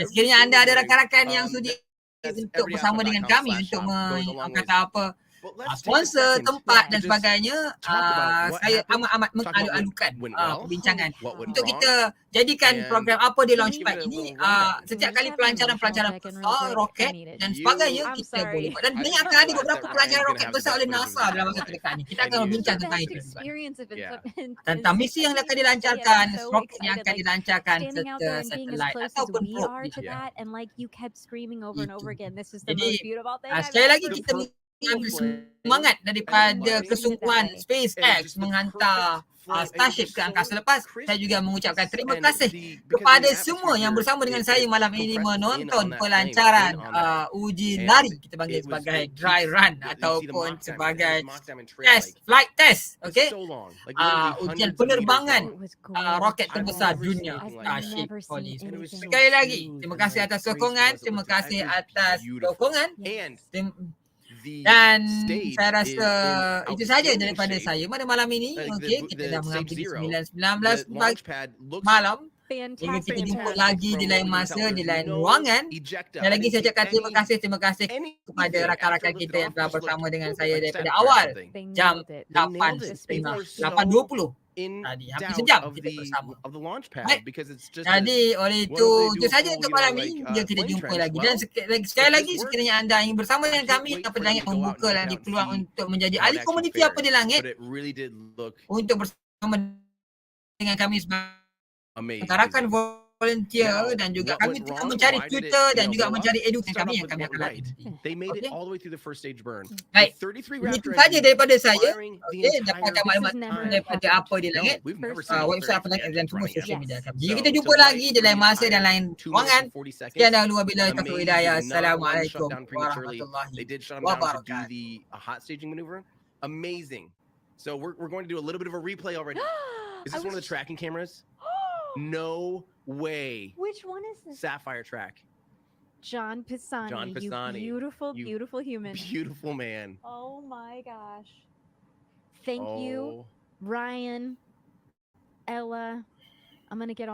Sekiranya anda ada single rakan-rakan yang morning. sudi That's untuk bersama dengan kami untuk everydayastronaut.com/shop. Goes a long kata apa But let's take a sponsor second tempat to dan just sebagainya, talk about what saya happened, amat-amat talk about mengalu-alukan what went well, perbincangan what went untuk wrong, kita jadikan and program apa di Launchpad give it a ini little rundown. setiap Can we kali just have an pelancaran-pelancaran emotional check-in real besar, quick? roket I need it. dan sebagainya I'm kita sorry. boleh buat. Dan I banyak just kali realized beberapa that pelancaran Ryan's roket gonna have besar the oleh best NASA version dalam of masa his terdekat ini. Kita life. akan 10 berbincang years. tentang Best itu. experience if it's Yeah. Tentang misi yang akan dilancarkan, roket yang akan dilancarkan standing out there and being as satelit close as ataupun we probe. are to Yeah. that, and like you kept screaming over and over Itu. again, this is the Jadi, most beautiful thing I've sekali lagi ever kita seen. mengambil semangat daripada And kesungguhan and Spacex just the menghantar perfect flight. Starship It ke was angkasa so lepas. crisp. Saya juga mengucapkan terima And kasih because kepada the semua atmosphere yang bersama dengan here, saya it malam ini compresses in menonton on that pelancaran flame, in on that. uji And lari, kita panggil it was sebagai it dry keeps- run you see the ataupun mock diamond, sebagai this mock diamond trail, test, like, flight test, it's okay? so long, like literally Ujian hundreds of meters penerbangan long. It was roket gorgeous. terbesar I've never dunia, seen anything like Starship I've never seen Police. And it was anything. so Sekali lagi, smooth terima and, kasih like, atas graceful sokongan, as it terima was just- kasih it was atas beautiful. sokongan. And the Dan stage saya is rasa in itu saja outstanding daripada shape. saya pada malam ini. Like Okey, the kita dah stage menghampiri zero, 9:19 the launch pad looks malam. Hingga Fantastic. kita jumpa Fantastic. lagi from di what lain we can masa, tell, di there's lain no ruangan. ejecta. Dan I lagi didn't saya see ucapkan terima kasih anything. kepada rakan-rakan After I kita lifted yang off, telah it just bersama looked dengan like saya Star daripada Trek or awal something. They jam nailed it. 8.20 in tadi. Hampir doubt sejam of kita the bersama. launch pad Baik. because it's just Jadi oleh what itu, do they do itu saja full, untuk you know, malam like, ini. Jom kita plane jumpa trench? lagi. Well, Dan sekali if lagi this sekiranya works, anda ingin bersama I dengan can't kami, wait apa for dia them to go out membuka and check lagi out and peluang see untuk menjadi how ahli it actually komuniti fares. apa di langit But it really did look untuk bersama dengan kami sebagai amazing. rakan volunteer Now, dan juga what kami went tengah wrong? mencari Why did it, tutor you dan know, juga blow up? mencari edukan Start kami off yang with kami what akan went latih. right. They made it Okay. all the way through the first stage burn. Baik. With 33 Itu Raptor saja engines daripada saya. firing the Okey, entire dapatkan maklumat This has never daripada happened. apa di No, langit. we've never seen it Website apa very langit yet. dan It's semua running sosial yet. media kami. So, Jadi kita jumpa tonight, lagi di lain masa dan lain 2 minutes ruangan. and 40 seconds. Sekian dahulu wabillahi taufiq Amazing. hidayah. Not one Assalamualaikum shut down prematurely. warahmatullahi They did shut them down to do wabarakatuh. the hot staging maneuver. Amazing. So we're going to do a little bit of a replay already. Is this one of the tracking cameras? No way. Which one is this? Sapphire track. John Pisani. John Pisani. You beautiful, You beautiful human. Beautiful man. Oh my gosh. Thank you, Ryan, Ella. I'm going to get all